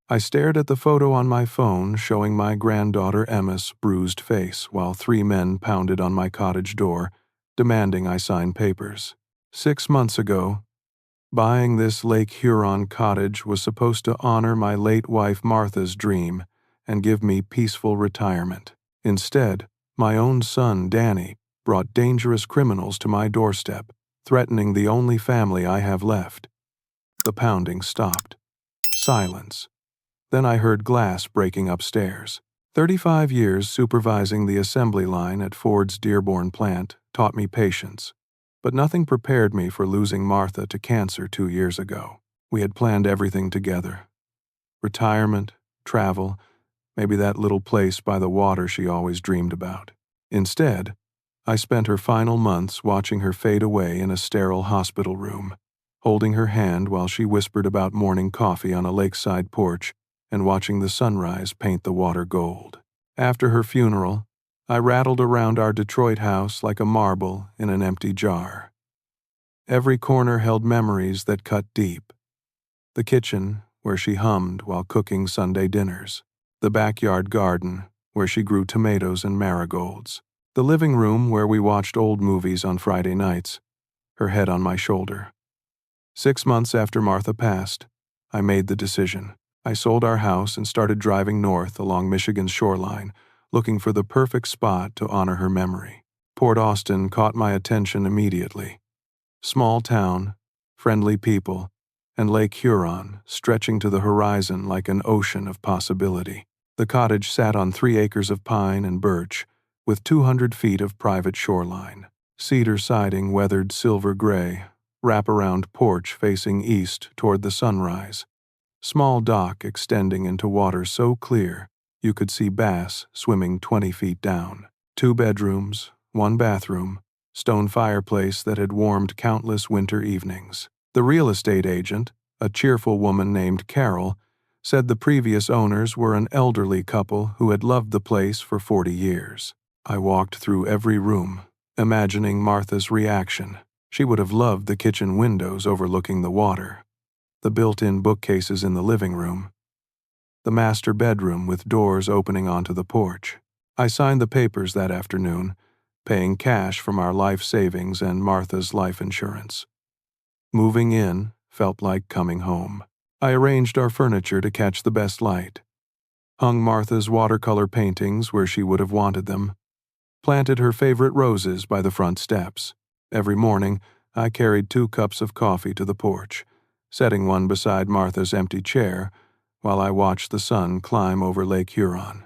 I stared at the photo on my phone showing my granddaughter Emma's bruised face while 3 men pounded on my cottage door, demanding I sign papers. 6 months ago, buying this Lake Huron cottage was supposed to honor my late wife Martha's dream and give me peaceful retirement. Instead, my own son, Danny, brought dangerous criminals to my doorstep, threatening the only family I have left. The pounding stopped. Silence. Then I heard glass breaking upstairs. 35 years supervising the assembly line at Ford's Dearborn plant taught me patience, but nothing prepared me for losing Martha to cancer 2 years ago. We had planned everything together. Retirement, travel, maybe that little place by the water she always dreamed about. Instead, I spent her final months watching her fade away in a sterile hospital room, holding her hand while she whispered about morning coffee on a lakeside porch and watching the sunrise paint the water gold. After her funeral, I rattled around our Detroit house like a marble in an empty jar. Every corner held memories that cut deep. The kitchen, where she hummed while cooking Sunday dinners. The backyard garden, where she grew tomatoes and marigolds. The living room where we watched old movies on Friday nights, her head on my shoulder. 6 months after Martha passed, I made the decision. I sold our house and started driving north along Michigan's shoreline, looking for the perfect spot to honor her memory. Port Austin caught my attention immediately. Small town, friendly people, and Lake Huron stretching to the horizon like an ocean of possibility. The cottage sat on 3 acres of pine and birch, with 200 feet of private shoreline. Cedar siding weathered silver gray, wraparound porch facing east toward the sunrise. Small dock extending into water so clear you could see bass swimming 20 feet down. 2 bedrooms, 1 bathroom, stone fireplace that had warmed countless winter evenings. The real estate agent, a cheerful woman named Carol, said the previous owners were an elderly couple who had loved the place for 40 years. I walked through every room, imagining Martha's reaction. She would have loved the kitchen windows overlooking the water, the built-in bookcases in the living room, the master bedroom with doors opening onto the porch. I signed the papers that afternoon, paying cash from our life savings and Martha's life insurance. Moving in felt like coming home. I arranged our furniture to catch the best light, hung Martha's watercolor paintings where she would have wanted them, planted her favorite roses by the front steps. Every morning, I carried 2 cups of coffee to the porch, setting one beside Martha's empty chair while I watched the sun climb over Lake Huron.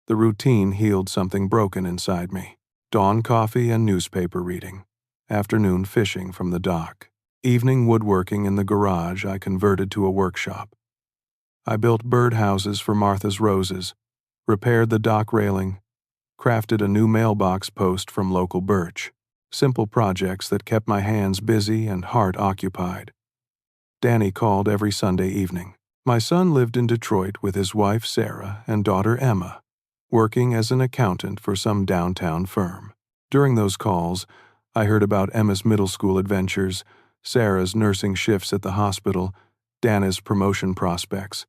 The routine healed something broken inside me. Dawn coffee and newspaper reading. Afternoon fishing from the dock. Evening woodworking in the garage I converted to a workshop. I built birdhouses for Martha's roses, repaired the dock railing, crafted a new mailbox post from local birch. Simple projects that kept my hands busy and heart occupied. Danny called every Sunday evening. My son lived in Detroit with his wife Sarah and daughter Emma, working as an accountant for some downtown firm. During those calls, I heard about Emma's middle school adventures, Sarah's nursing shifts at the hospital, Dana's promotion prospects,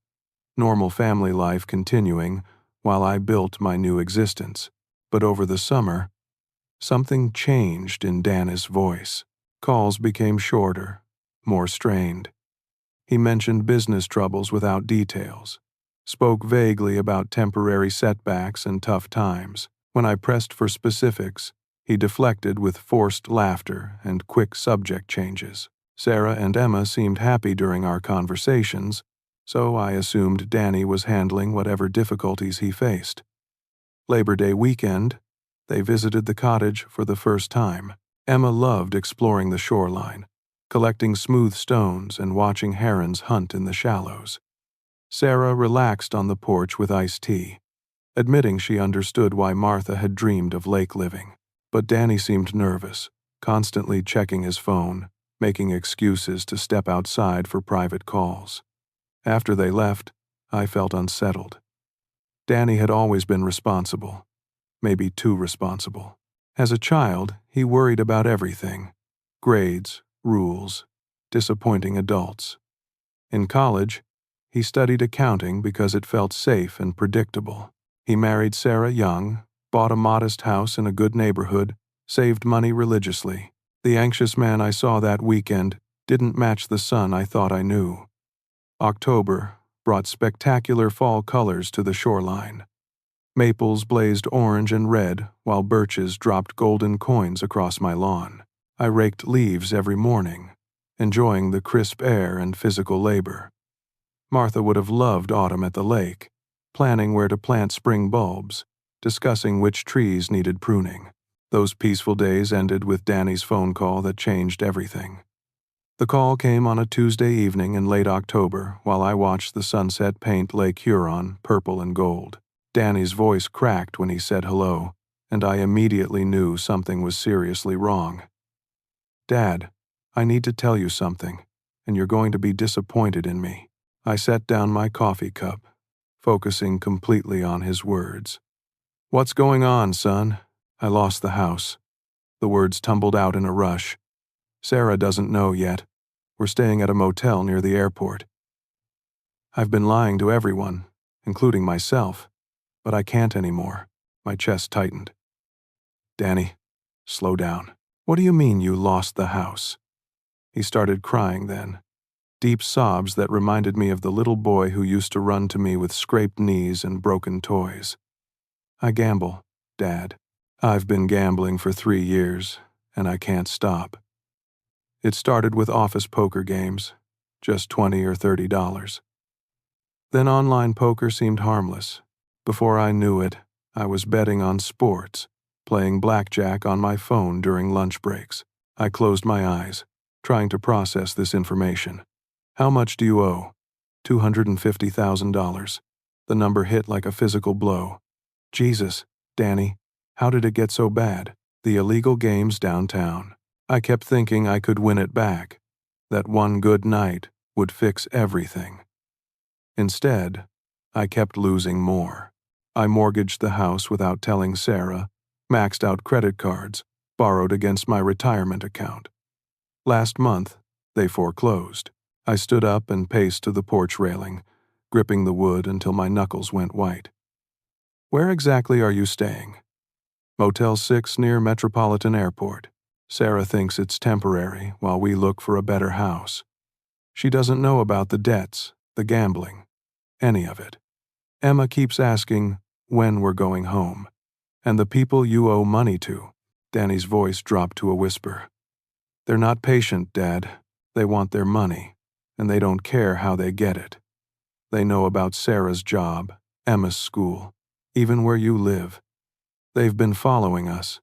normal family life continuing while I built my new existence. But over the summer, something changed in Dana's voice. Calls became shorter, more strained. He mentioned business troubles without details, spoke vaguely about temporary setbacks and tough times. When I pressed for specifics, he deflected with forced laughter and quick subject changes. Sarah and Emma seemed happy during our conversations, so I assumed Danny was handling whatever difficulties he faced. Labor Day weekend, they visited the cottage for the first time. Emma loved exploring the shoreline, collecting smooth stones and watching herons hunt in the shallows. Sarah relaxed on the porch with iced tea, admitting she understood why Martha had dreamed of lake living. But Danny seemed nervous, constantly checking his phone, making excuses to step outside for private calls. After they left, I felt unsettled. Danny had always been responsible, maybe too responsible. As a child, he worried about everything: grades, rules, disappointing adults. In college, He studied accounting because it felt safe and predictable. He married Sarah young, bought a modest house in a good neighborhood, saved money religiously. The anxious man I saw that weekend didn't match the son I thought I knew. October brought spectacular fall colors to the shoreline. Maples blazed orange and red while birches dropped golden coins across my lawn. I raked leaves every morning, enjoying the crisp air and physical labor. Martha would have loved autumn at the lake, planning where to plant spring bulbs, discussing which trees needed pruning. Those peaceful days ended with Danny's phone call that changed everything. The call came on a Tuesday evening in late October while I watched the sunset paint Lake Huron purple and gold. Danny's voice cracked when he said hello, and I immediately knew something was seriously wrong. "Dad, I need to tell you something, and you're going to be disappointed in me." I set down my coffee cup, focusing completely on his words. "What's going on, son?" "I lost the house." The words tumbled out in a rush. "Sarah doesn't know yet. We're staying at a motel near the airport. I've been lying to everyone, including myself, but I can't anymore." My chest tightened. "Danny, slow down. What do you mean you lost the house?" He started crying then, deep sobs that reminded me of the little boy who used to run to me with scraped knees and broken toys. "I gamble, Dad. I've been gambling for 3 years, and I can't stop. It started with office poker games, just $20 or $30. Then online poker seemed harmless. Before I knew it, I was betting on sports, playing blackjack on my phone during lunch breaks. I closed my eyes, trying to process this information. "How much do you owe?" $250,000. The number hit like a physical blow. "Jesus, Danny, how did it get so bad?" "The illegal games downtown. I kept thinking I could win it back, that one good night would fix everything. Instead, I kept losing more. I mortgaged the house without telling Sarah, maxed out credit cards, borrowed against my retirement account. Last month, they foreclosed. I stood up and paced to the porch railing, gripping the wood until my knuckles went white. "Where exactly are you staying?" "Motel 6 near Metropolitan Airport. Sarah thinks it's temporary while we look for a better house. She doesn't know about the debts, the gambling, any of it. Emma keeps asking when we're going home, and the people you owe money to." Danny's voice dropped to a whisper. "They're not patient, Dad. They want their money, and they don't care how they get it. They know about Sarah's job, Emma's school, even where you live. They've been following us.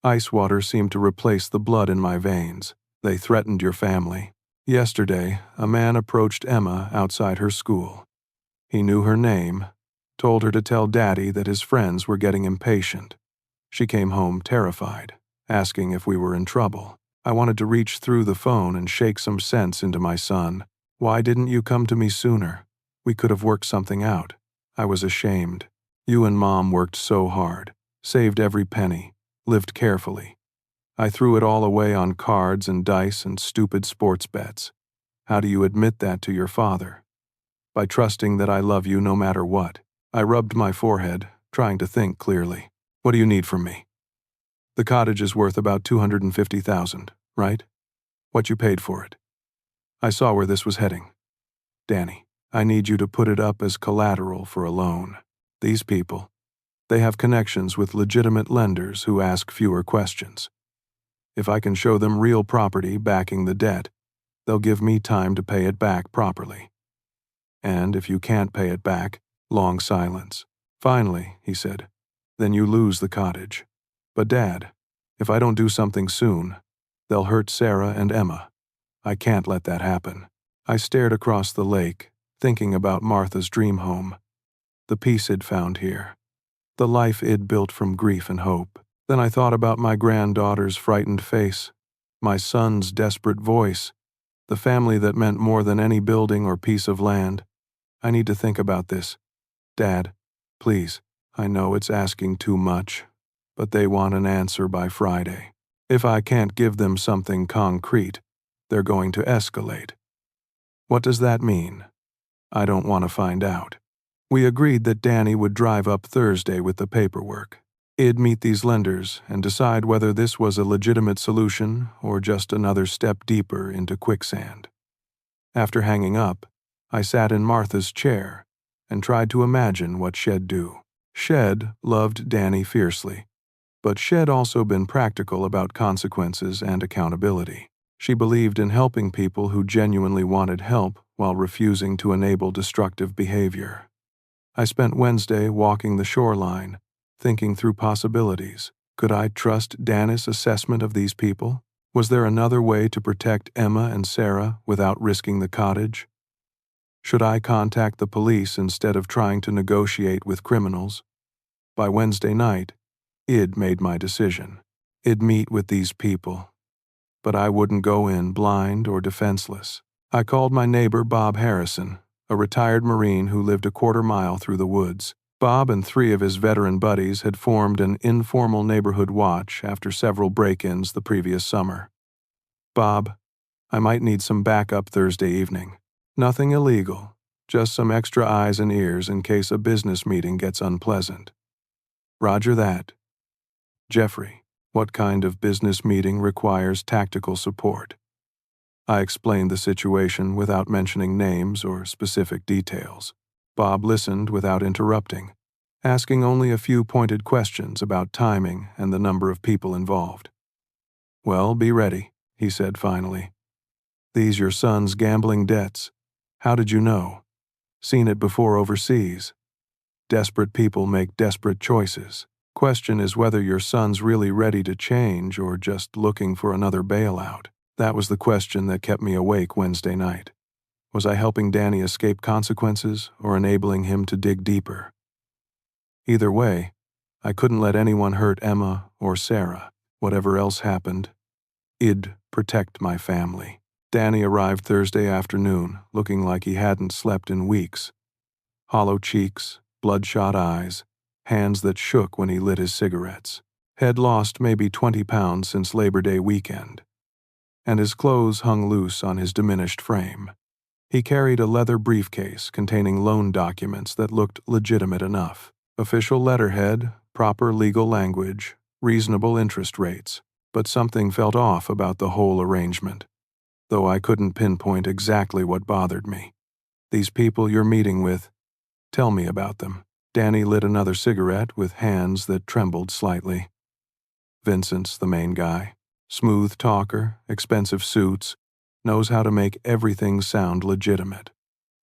Ice water seemed to replace the blood in my veins. They threatened your family. Yesterday, a man approached Emma outside her school. He knew her name, told her to tell Daddy that his friends were getting impatient. She came home terrified, asking if we were in trouble. I wanted to reach through the phone and shake some sense into my son. Why didn't you come to me sooner? We could have worked something out. I was ashamed. You and Mom worked so hard, saved every penny, lived carefully. I threw it all away on cards and dice and stupid sports bets. How do you admit that to your father? By trusting that I love you no matter what. I rubbed my forehead, trying to think clearly. What do you need from me? The cottage is worth about $250,000, right? What you paid for it. I saw where this was heading. Danny, I need you to put it up as collateral for a loan. These people, they have connections with legitimate lenders who ask fewer questions. If I can show them real property backing the debt, they'll give me time to pay it back properly. And if you can't pay it back, long silence. Finally, he said, then you lose the cottage. But Dad, if I don't do something soon, they'll hurt Sarah and Emma. I can't let that happen. I stared across the lake, thinking about Martha's dream home, the peace I'd found here, the life I'd built from grief and hope. Then I thought about my granddaughter's frightened face, my son's desperate voice, the family that meant more than any building or piece of land. I need to think about this. Dad, please, I know it's asking too much, but they want an answer by Friday. If I can't give them something concrete, they're going to escalate. What does that mean? I don't want to find out. We agreed that Danny would drive up Thursday with the paperwork. He'd meet these lenders and decide whether this was a legitimate solution or just another step deeper into quicksand. After hanging up, I sat in Martha's chair and tried to imagine what she'd do. She'd loved Danny fiercely, but she'd also been practical about consequences and accountability. She believed in helping people who genuinely wanted help while refusing to enable destructive behavior. I spent Wednesday walking the shoreline, thinking through possibilities. Could I trust Danny's assessment of these people? Was there another way to protect Emma and Sarah without risking the cottage? Should I contact the police instead of trying to negotiate with criminals? By Wednesday night, I'd made my decision. I'd meet with these people, but I wouldn't go in blind or defenseless. I called my neighbor Bob Harrison, a retired Marine who lived a quarter-mile through the woods. Bob and 3 of his veteran buddies had formed an informal neighborhood watch after several break-ins the previous summer. "Bob, I might need some backup Thursday evening. Nothing illegal, just some extra eyes and ears in case a business meeting gets unpleasant." "Roger that." "Jeffrey, what kind of business meeting requires tactical support?" I explained the situation without mentioning names or specific details. Bob listened without interrupting, asking only a few pointed questions about timing and the number of people involved. "Well, be ready," he said finally. "These your son's gambling debts. How did you know? Seen it before overseas. Desperate people make desperate choices. Question is whether your son's really ready to change or just looking for another bailout." That was the question that kept me awake Wednesday night. Was I helping Danny escape consequences or enabling him to dig deeper? Either way, I couldn't let anyone hurt Emma or Sarah. Whatever else happened, I'd protect my family. Danny arrived Thursday afternoon, looking like he hadn't slept in weeks. Hollow cheeks, bloodshot eyes, hands that shook when he lit his cigarettes. Had lost maybe 20 pounds since Labor Day weekend, and his clothes hung loose on his diminished frame. He carried a leather briefcase containing loan documents that looked legitimate enough. Official letterhead, proper legal language, reasonable interest rates, but something felt off about the whole arrangement, though I couldn't pinpoint exactly what bothered me. "These people you're meeting with, tell me about them." Danny lit another cigarette with hands that trembled slightly. "Vincent's the main guy. Smooth talker, expensive suits, knows how to make everything sound legitimate.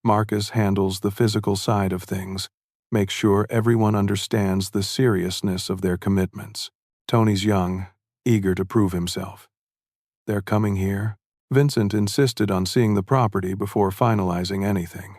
Marcus handles the physical side of things, makes sure everyone understands the seriousness of their commitments. Tony's young, eager to prove himself." "They're coming here?" Vincent insisted on seeing the property before finalizing anything.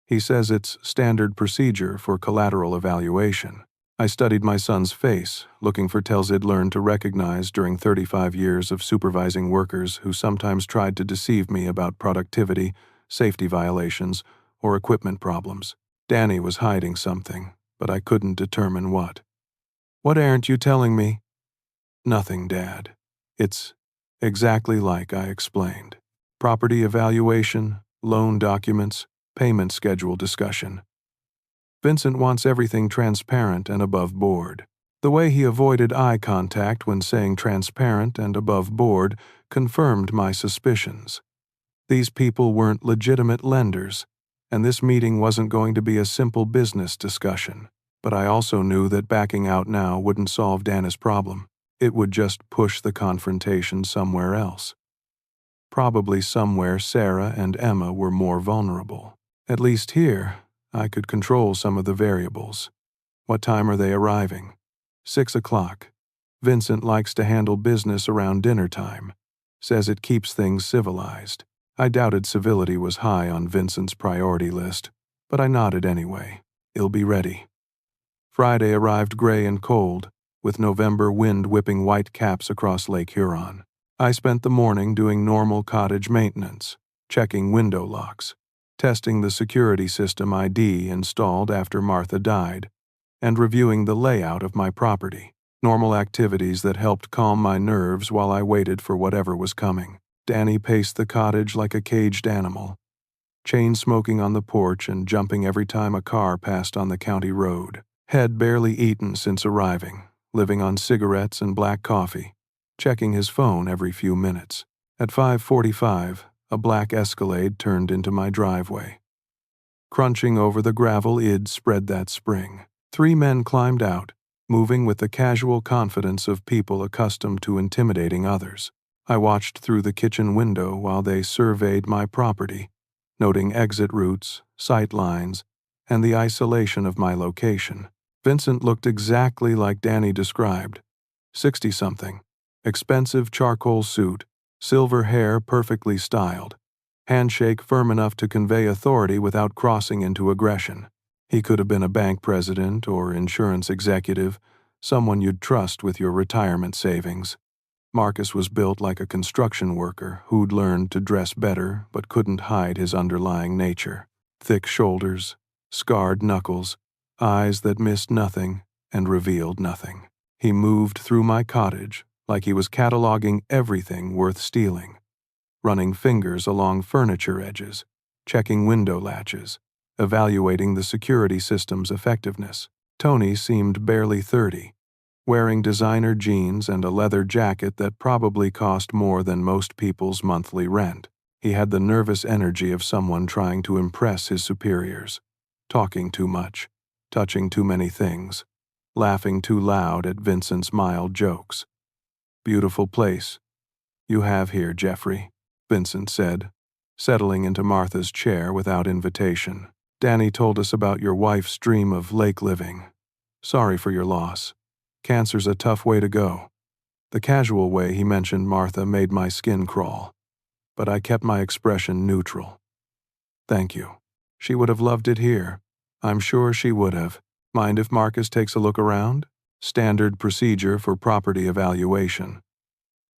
He says it's standard procedure for collateral evaluation. I studied my son's face, looking for tells he'd learned to recognize during 35 years of supervising workers who sometimes tried to deceive me about productivity, safety violations, or equipment problems. Danny was hiding something, but I couldn't determine what. "What aren't you telling me?" "Nothing, Dad. It's exactly like I explained. Property evaluation, loan documents, payment schedule discussion. Vincent wants everything transparent and above board." The way he avoided eye contact when saying transparent and above board confirmed my suspicions. These people weren't legitimate lenders, and this meeting wasn't going to be a simple business discussion. But I also knew that backing out now wouldn't solve Dana's problem. It would just push the confrontation somewhere else. Probably somewhere Sarah and Emma were more vulnerable. At least here, I could control some of the variables. "What time are they arriving?" 6 o'clock. Vincent likes to handle business around dinner time. Says it keeps things civilized. I doubted civility was high on Vincent's priority list, but I nodded anyway. "He'll be ready." Friday arrived gray and cold, with November wind whipping white caps across Lake Huron. I spent the morning doing normal cottage maintenance, checking window locks, testing the security system ID installed after Martha died, and reviewing the layout of my property. Normal activities that helped calm my nerves while I waited for whatever was coming. Danny paced the cottage like a caged animal. chain smoking on the porch and jumping every time a car passed on the county road. Had barely eaten since arriving, living on cigarettes and black coffee, checking his phone every few minutes. At 5:45, a black Escalade turned into my driveway. Crunching over the gravel I'd spread that spring. 3 men climbed out, moving with the casual confidence of people accustomed to intimidating others. I watched through the kitchen window while they surveyed my property, noting exit routes, sight lines, and the isolation of my location. Vincent looked exactly like Danny described. 60-something, expensive charcoal suit, silver hair perfectly styled, handshake firm enough to convey authority without crossing into aggression. He could have been a bank president or insurance executive, someone you'd trust with your retirement savings. Marcus was built like a construction worker who'd learned to dress better but couldn't hide his underlying nature. Thick shoulders, scarred knuckles, eyes that missed nothing and revealed nothing. He moved through my cottage like he was cataloging everything worth stealing, running fingers along furniture edges, checking window latches, evaluating the security system's effectiveness. Tony seemed barely 30, wearing designer jeans and a leather jacket that probably cost more than most people's monthly rent. He had the nervous energy of someone trying to impress his superiors, talking too much, touching too many things, laughing too loud at Vincent's mild jokes. "Beautiful place you have here, Jeffrey," Vincent said, settling into Martha's chair without invitation. "Danny told us about your wife's dream of lake living. Sorry for your loss. Cancer's a tough way to go." The casual way he mentioned Martha made my skin crawl, but I kept my expression neutral. "Thank you. She would have loved it here. I'm sure she would have. Mind if Marcus takes a look around? Standard procedure for property evaluation.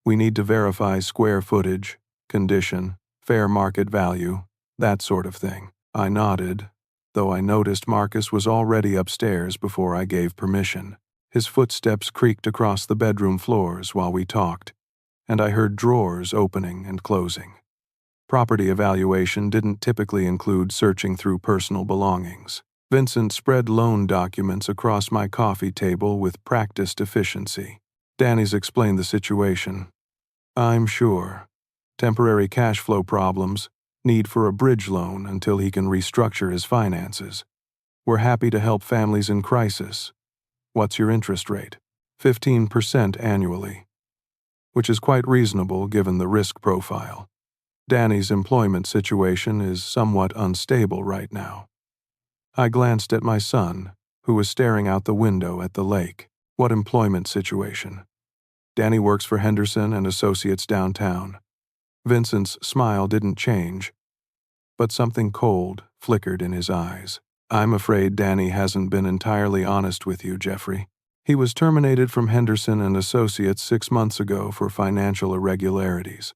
We need to verify square footage, condition, fair market value, that sort of thing." I nodded, though I noticed Marcus was already upstairs before I gave permission. His footsteps creaked across the bedroom floors while we talked, and I heard drawers opening and closing. Property evaluation didn't typically include searching through personal belongings. Vincent spread loan documents across my coffee table with practiced efficiency. Danny's explained the situation. "I'm sure. Temporary cash flow problems, need for a bridge loan until he can restructure his finances. We're happy to help families in crisis. What's your interest rate?" 15% annually, which is quite reasonable given the risk profile. Danny's employment situation is somewhat unstable right now. I glanced at my son, who was staring out the window at the lake. "What employment situation?" "Danny works for Henderson and Associates downtown." Vincent's smile didn't change, but something cold flickered in his eyes. "I'm afraid Danny hasn't been entirely honest with you, Jeffrey. He was terminated from Henderson and Associates 6 months ago for financial irregularities.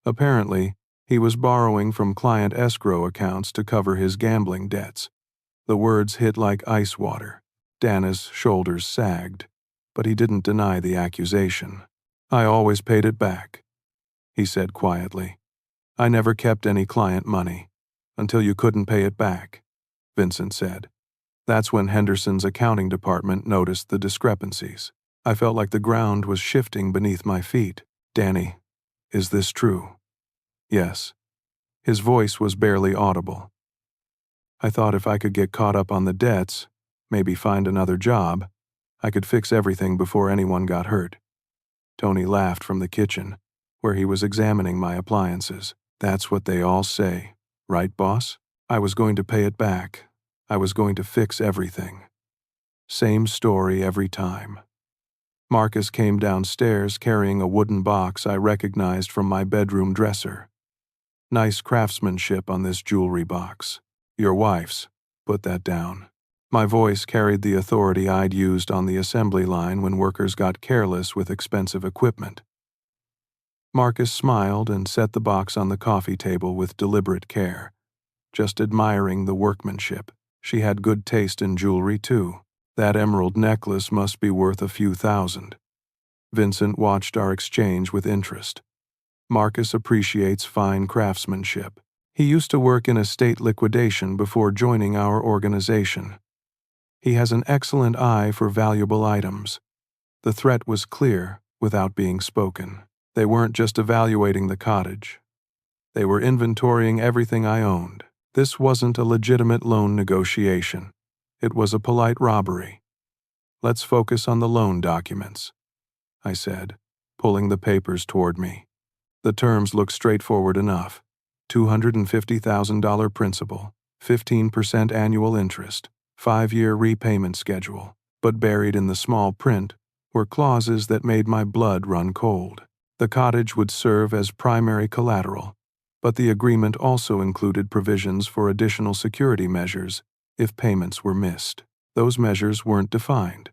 Apparently, he was borrowing from client escrow accounts to cover his gambling debts." The words hit like ice water. Dana's shoulders sagged, but he didn't deny the accusation. "I always paid it back," he said quietly. "I never kept any client money, until you couldn't pay it back," Vincent said. "That's when Henderson's accounting department noticed the discrepancies. I felt like the ground was shifting beneath my feet." "Danny, is this true?" "Yes." His voice was barely audible. "I thought if I could get caught up on the debts, maybe find another job, I could fix everything before anyone got hurt." Tony laughed from the kitchen, where he was examining my appliances. "That's what they all say, right, boss? I was going to pay it back. I was going to fix everything. Same story every time." Marcus came downstairs carrying a wooden box I recognized from my bedroom dresser. "Nice craftsmanship on this jewelry box. Your wife's. Put that down." My voice carried the authority I'd used on the assembly line when workers got careless with expensive equipment. Marcus smiled and set the box on the coffee table with deliberate care, just admiring the workmanship. She had good taste in jewelry, too. That emerald necklace must be worth a few thousand. Vincent watched our exchange with interest. Marcus appreciates fine craftsmanship. He used to work in estate liquidation before joining our organization. He has an excellent eye for valuable items. The threat was clear without being spoken. They weren't just evaluating the cottage. They were inventorying everything I owned. This wasn't a legitimate loan negotiation. It was a polite robbery. "Let's focus on the loan documents," I said, pulling the papers toward me. The terms looked straightforward enough. $250,000 principal, 15% annual interest, 5-year repayment schedule. But buried in the small print were clauses that made my blood run cold. The cottage would serve as primary collateral, but the agreement also included provisions for additional security measures if payments were missed. Those measures weren't defined,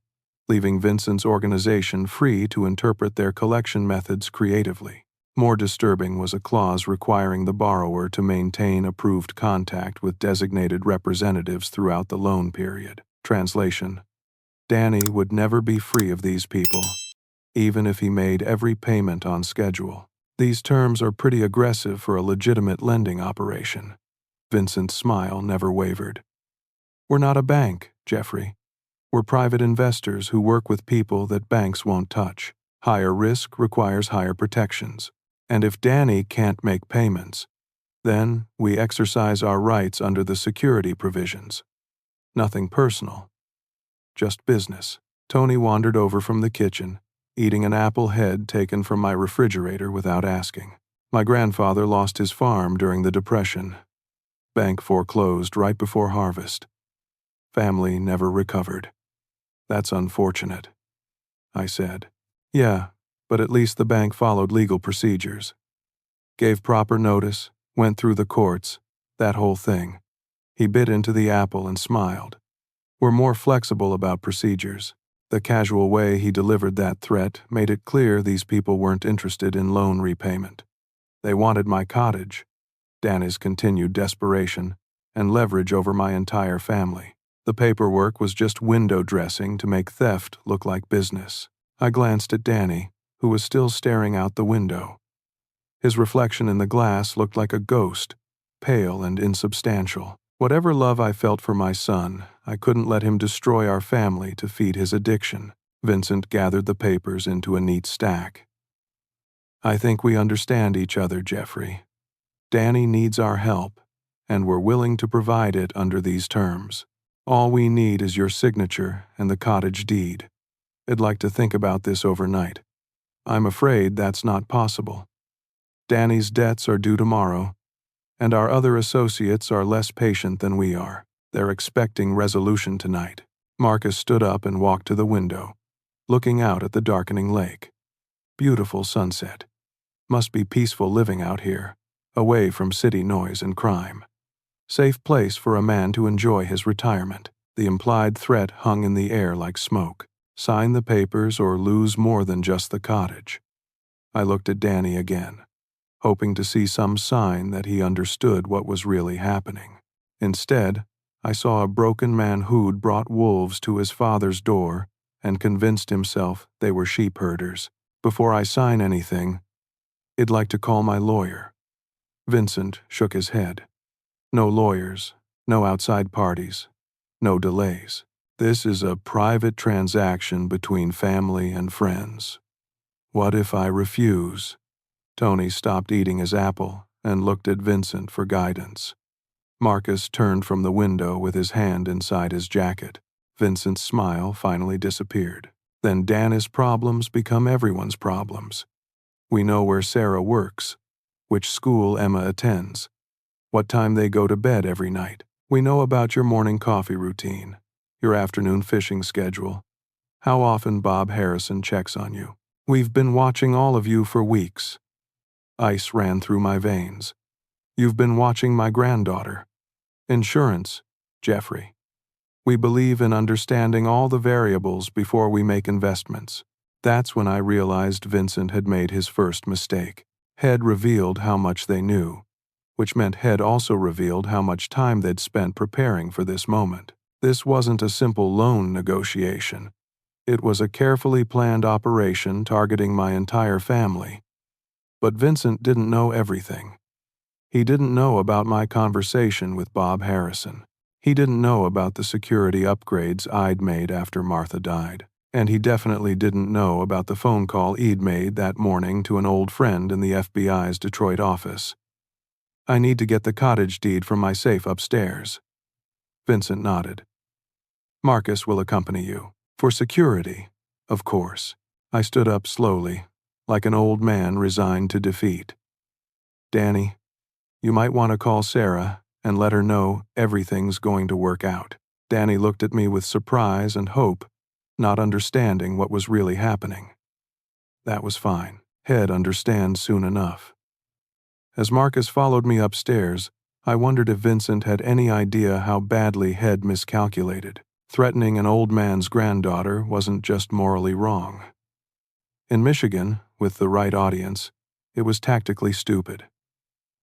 leaving Vincent's organization free to interpret their collection methods creatively. More disturbing was a clause requiring the borrower to maintain approved contact with designated representatives throughout the loan period. Translation: Danny would never be free of these people, even if he made every payment on schedule. These terms are pretty aggressive for a legitimate lending operation. Vincent's smile never wavered. "We're not a bank, Jeffrey. We're private investors who work with people that banks won't touch. Higher risk requires higher protections. And if Danny can't make payments, then we exercise our rights under the security provisions. Nothing personal, just business." Tony wandered over from the kitchen, eating an apple head taken from my refrigerator without asking. "My grandfather lost his farm during the Depression. Bank foreclosed right before harvest. Family never recovered." "That's unfortunate," I said. "Yeah, but at least the bank followed legal procedures. Gave proper notice, went through the courts, that whole thing." He bit into the apple and smiled. "We're more flexible about procedures." The casual way he delivered that threat made it clear these people weren't interested in loan repayment. They wanted my cottage, Danny's continued desperation, and leverage over my entire family. The paperwork was just window dressing to make theft look like business. I glanced at Danny, who was still staring out the window. His reflection in the glass looked like a ghost, pale and insubstantial. Whatever love I felt for my son, I couldn't let him destroy our family to feed his addiction. Vincent gathered the papers into a neat stack. "I think we understand each other, Jeffrey. Danny needs our help, and we're willing to provide it under these terms. All we need is your signature and the cottage deed. I'd like to think about this overnight. I'm afraid that's not possible. Danny's debts are due tomorrow, and our other associates are less patient than we are. They're expecting resolution tonight." Marcus stood up and walked to the window, looking out at the darkening lake. Beautiful sunset. Must be peaceful living out here, away from city noise and crime. Safe place for a man to enjoy his retirement. The implied threat hung in the air like smoke. Sign the papers or lose more than just the cottage. I looked at Danny again, hoping to see some sign that he understood what was really happening. Instead, I saw a broken man who'd brought wolves to his father's door and convinced himself they were sheep herders. "Before I sign anything, I'd like to call my lawyer." Vincent shook his head. "No lawyers, no outside parties, no delays. This is a private transaction between family and friends. What if I refuse?" Tony stopped eating his apple and looked at Vincent for guidance. Marcus turned from the window with his hand inside his jacket. Vincent's smile finally disappeared. "Then Danny's problems become everyone's problems. We know where Sarah works, which school Emma attends, what time they go to bed every night. We know about your morning coffee routine, your afternoon fishing schedule, how often Bob Harrison checks on you. We've been watching all of you for weeks." Ice ran through my veins. "You've been watching my granddaughter." "Insurance, Jeffrey. We believe in understanding all the variables before we make investments." That's when I realized Vincent had made his first mistake. Head revealed how much they knew, which meant Head also revealed how much time they'd spent preparing for this moment. This wasn't a simple loan negotiation. It was a carefully planned operation targeting my entire family. But Vincent didn't know everything. He didn't know about my conversation with Bob Harrison. He didn't know about the security upgrades I'd made after Martha died. And he definitely didn't know about the phone call he'd made that morning to an old friend in the FBI's Detroit office. I need to get the cottage deed from my safe upstairs. Vincent nodded. Marcus will accompany you. For security, of course. I stood up slowly, like an old man resigned to defeat. Danny, you might want to call Sarah and let her know everything's going to work out. Danny looked at me with surprise and hope, not understanding what was really happening. That was fine. He'd understand soon enough. As Marcus followed me upstairs, I wondered if Vincent had any idea how badly He'd miscalculated. Threatening an old man's granddaughter wasn't just morally wrong. In Michigan, with the right audience, it was tactically stupid.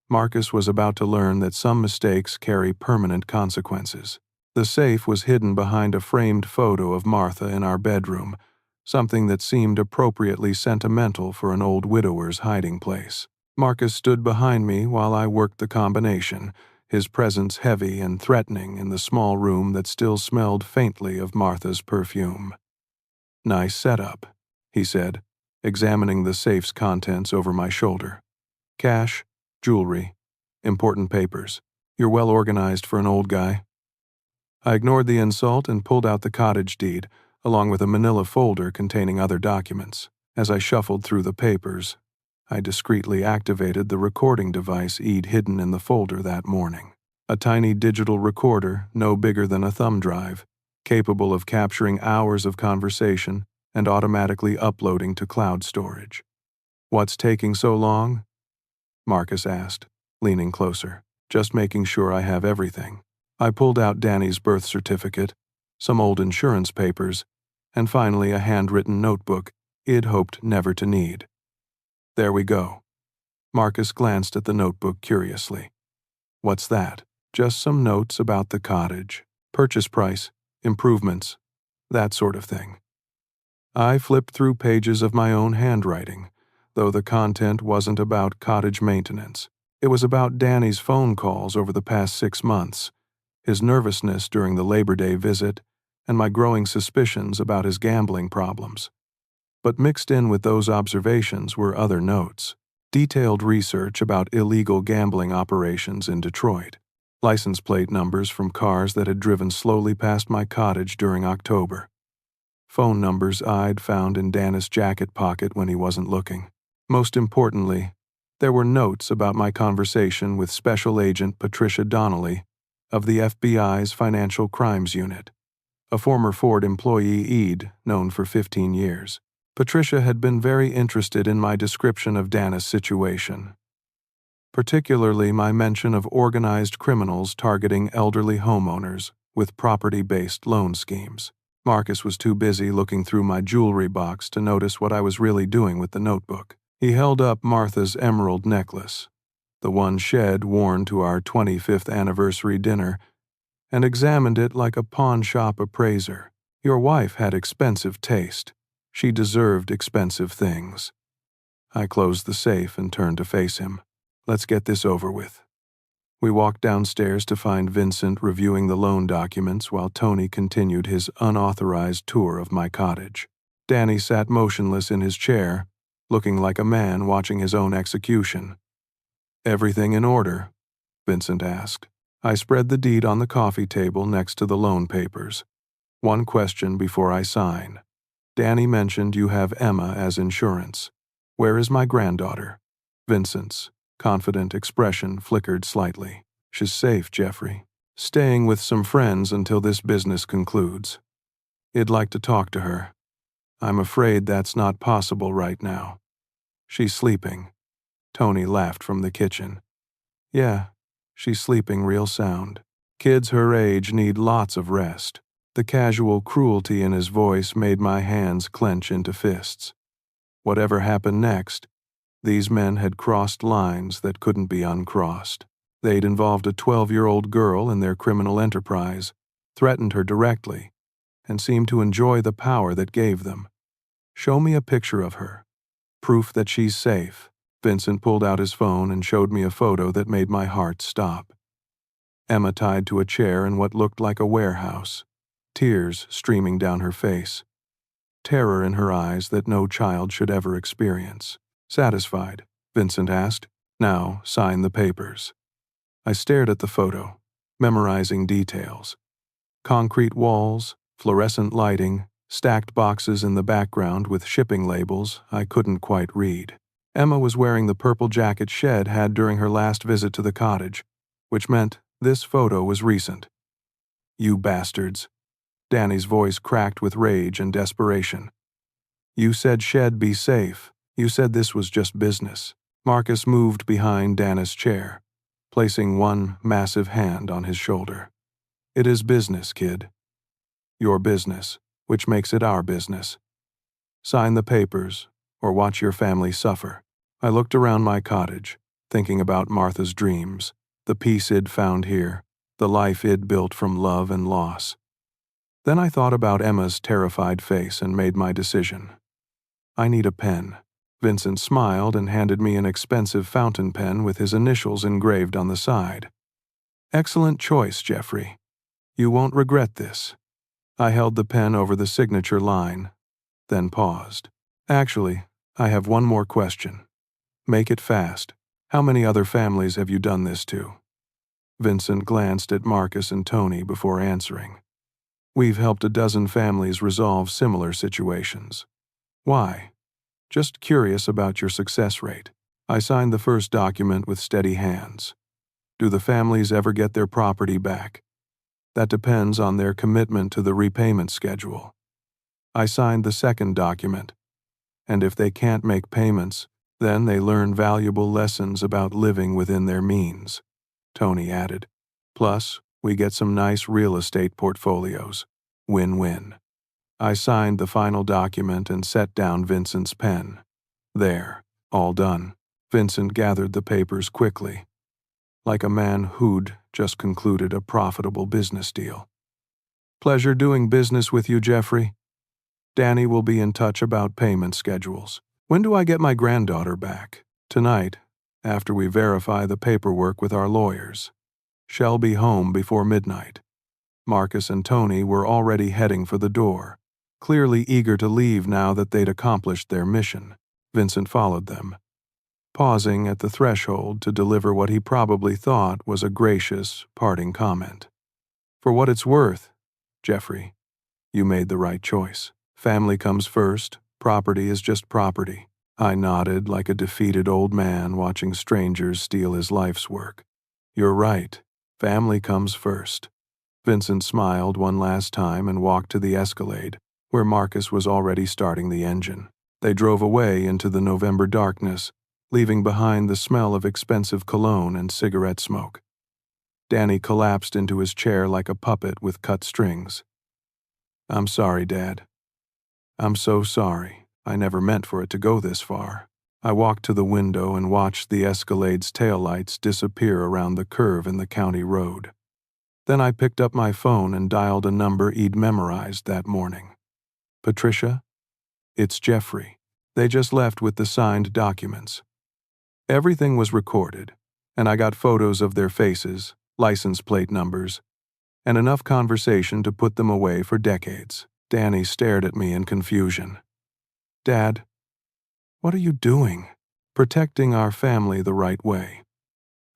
Marcus was about to learn that some mistakes carry permanent consequences. The safe was hidden behind a framed photo of Martha in our bedroom, something that seemed appropriately sentimental for an old widower's hiding place. Marcus stood behind me while I worked the combination, his presence heavy and threatening in the small room that still smelled faintly of Martha's perfume. Nice setup, he said, examining the safe's contents over my shoulder. Cash, jewelry, important papers. You're well organized for an old guy. I ignored the insult and pulled out the cottage deed, along with a manila folder containing other documents. As I shuffled through the papers, I discreetly activated the recording device he'd hidden in the folder that morning. A tiny digital recorder no bigger than a thumb drive, capable of capturing hours of conversation and automatically uploading to cloud storage. What's taking so long? Marcus asked, leaning closer. Just making sure I have everything. I pulled out Danny's birth certificate, some old insurance papers, and finally a handwritten notebook he'd hoped never to need. There we go. Marcus glanced at the notebook curiously. What's that? Just some notes about the cottage, purchase price, improvements, that sort of thing. I flipped through pages of my own handwriting, though the content wasn't about cottage maintenance. It was about Danny's phone calls over the past 6 months, his nervousness during the Labor Day visit, and my growing suspicions about his gambling problems. But mixed in with those observations were other notes, detailed research about illegal gambling operations in Detroit, license plate numbers from cars that had driven slowly past my cottage during October, phone numbers I'd found in Danny's jacket pocket when he wasn't looking. Most importantly, there were notes about my conversation with Special Agent Patricia Donnelly of the FBI's Financial Crimes Unit, a former Ford employee he'd known for 15 years. Patricia had been very interested in my description of Danny's situation, particularly my mention of organized criminals targeting elderly homeowners with property-based loan schemes. Marcus was too busy looking through my jewelry box to notice what I was really doing with the notebook. He held up Martha's emerald necklace, the one Shed worn to our 25th anniversary dinner, and examined it like a pawn shop appraiser. Your wife had expensive taste. She deserved expensive things. I closed the safe and turned to face him. Let's get this over with. We walked downstairs to find Vincent reviewing the loan documents while Tony continued his unauthorized tour of my cottage. Danny sat motionless in his chair, looking like a man watching his own execution. Everything in order? Vincent asked. I spread the deed on the coffee table next to the loan papers. One question before I sign. Danny mentioned you have Emma as insurance. Where is my granddaughter? Vincent's confident expression flickered slightly. She's safe, Jeffrey. Staying with some friends until this business concludes. I'd like to talk to her. I'm afraid that's not possible right now. She's sleeping. Tony laughed from the kitchen. Yeah, she's sleeping real sound. Kids her age need lots of rest. The casual cruelty in his voice made my hands clench into fists. Whatever happened next, these men had crossed lines that couldn't be uncrossed. They'd involved a 12-year-old girl in their criminal enterprise, threatened her directly, and seemed to enjoy the power that gave them. Show me a picture of her. Proof that she's safe. Vincent pulled out his phone and showed me a photo that made my heart stop. Emma tied to a chair in what looked like a warehouse, tears streaming down her face, terror in her eyes that no child should ever experience. Satisfied, Vincent asked, "Now, sign the papers." I stared at the photo, memorizing details. Concrete walls, fluorescent lighting, stacked boxes in the background with shipping labels I couldn't quite read. Emma was wearing the purple jacket Shed had during her last visit to the cottage, which meant this photo was recent. "You bastards." Danny's voice cracked with rage and desperation. "You said Shed be safe. You said this was just business." Marcus moved behind Dana's chair, placing one massive hand on his shoulder. "It is business, kid. Your business, which makes it our business. Sign the papers, or watch your family suffer." I looked around my cottage, thinking about Martha's dreams, the peace I'd found here, the life I'd built from love and loss. Then I thought about Emma's terrified face and made my decision. "I need a pen." Vincent smiled and handed me an expensive fountain pen with his initials engraved on the side. "Excellent choice, Jeffrey. You won't regret this." I held the pen over the signature line, then paused. "Actually, I have one more question. Make it fast. How many other families have you done this to?" Vincent glanced at Marcus and Tony before answering. "We've helped a dozen families resolve similar situations." "Why?" "Just curious about your success rate." I signed the first document with steady hands. "Do the families ever get their property back?" "That depends on their commitment to the repayment schedule." I signed the second document. "And if they can't make payments, then they learn valuable lessons about living within their means," Tony added. "Plus, we get some nice real estate portfolios. Win-win." I signed the final document and set down Vincent's pen. "There, all done." Vincent gathered the papers quickly, like a man who'd just concluded a profitable business deal. "Pleasure doing business with you, Jeffrey. Danny will be in touch about payment schedules." "When do I get my granddaughter back?" "Tonight, after we verify the paperwork with our lawyers. She'll be home before midnight." Marcus and Tony were already heading for the door, clearly eager to leave now that they'd accomplished their mission. Vincent followed them, pausing at the threshold to deliver what he probably thought was a gracious, parting comment. "For what it's worth, Jeffrey, you made the right choice. Family comes first. Property is just property." I nodded like a defeated old man watching strangers steal his life's work. "You're right. Family comes first." Vincent smiled one last time and walked to the Escalade, where Marcus was already starting the engine. They drove away into the November darkness, leaving behind the smell of expensive cologne and cigarette smoke. Danny collapsed into his chair like a puppet with cut strings. "I'm sorry, Dad. I'm so sorry. I never meant for it to go this far." I walked to the window and watched the Escalade's taillights disappear around the curve in the county road. Then I picked up my phone and dialed a number he'd memorized that morning. "Patricia? It's Jeffrey. They just left with the signed documents." Everything was recorded, and I got photos of their faces, license plate numbers, and enough conversation to put them away for decades. Danny stared at me in confusion. "Dad, what are you doing?" "Protecting our family the right way."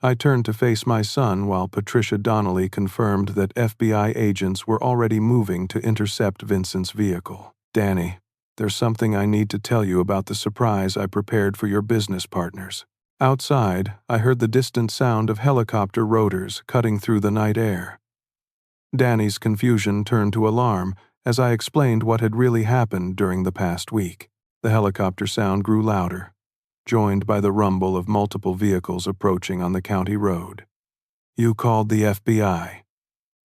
I turned to face my son while Patricia Donnelly confirmed that FBI agents were already moving to intercept Vincent's vehicle. "Danny, there's something I need to tell you about the surprise I prepared for your business partners." Outside, I heard the distant sound of helicopter rotors cutting through the night air. Danny's confusion turned to alarm as I explained what had really happened during the past week. The helicopter sound grew louder, joined by the rumble of multiple vehicles approaching on the county road. "You called the FBI."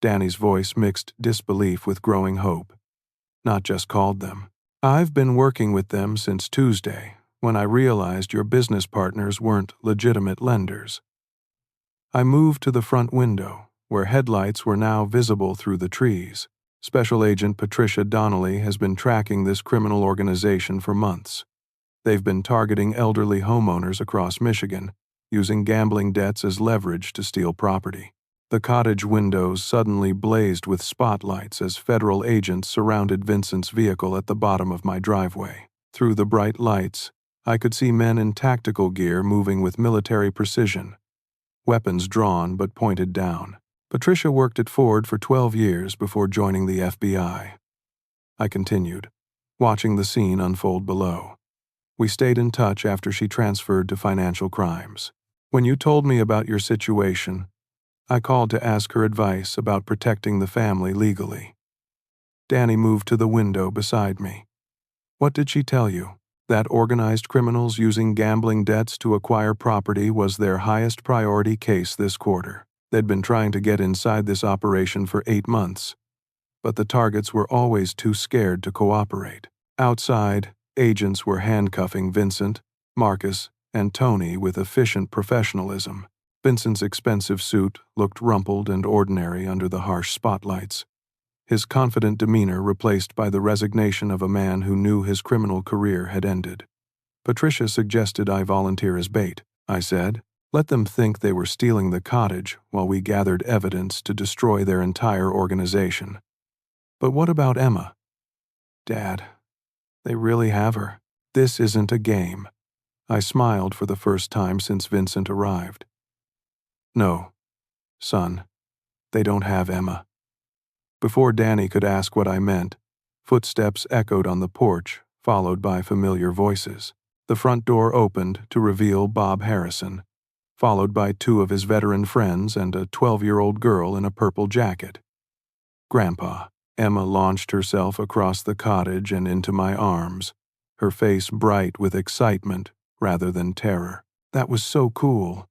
Danny's voice mixed disbelief with growing hope. "Not just called them. I've been working with them since Tuesday, when I realized your business partners weren't legitimate lenders." I moved to the front window, where headlights were now visible through the trees. "Special Agent Patricia Donnelly has been tracking this criminal organization for months. They've been targeting elderly homeowners across Michigan, using gambling debts as leverage to steal property. The cottage windows suddenly blazed with spotlights as federal agents surrounded Vincent's vehicle at the bottom of my driveway. Through the bright lights, I could see men in tactical gear moving with military precision, weapons drawn but pointed down. Patricia worked at Ford for 12 years before joining the FBI. I continued, watching the scene unfold below. We stayed in touch after she transferred to financial crimes. When you told me about your situation, I called to ask her advice about protecting the family legally. Danny moved to the window beside me. What did she tell you? That organized criminals using gambling debts to acquire property was their highest priority case this quarter. They'd been trying to get inside this operation for 8 months, but the targets were always too scared to cooperate. Outside, agents were handcuffing Vincent, Marcus, and Tony with efficient professionalism. Vincent's expensive suit looked rumpled and ordinary under the harsh spotlights, his confident demeanor replaced by the resignation of a man who knew his criminal career had ended. Patricia suggested I volunteer as bait, I said. Let them think they were stealing the cottage while we gathered evidence to destroy their entire organization. But what about Emma? Dad, they really have her. This isn't a game. I smiled for the first time since Vincent arrived. No, son, they don't have Emma. Before Danny could ask what I meant, footsteps echoed on the porch, followed by familiar voices. The front door opened to reveal Bob Harrison, followed by 2 of his veteran friends and a 12-year-old girl in a purple jacket. Grandpa. Emma launched herself across the cottage and into my arms, her face bright with excitement rather than terror. That was so cool.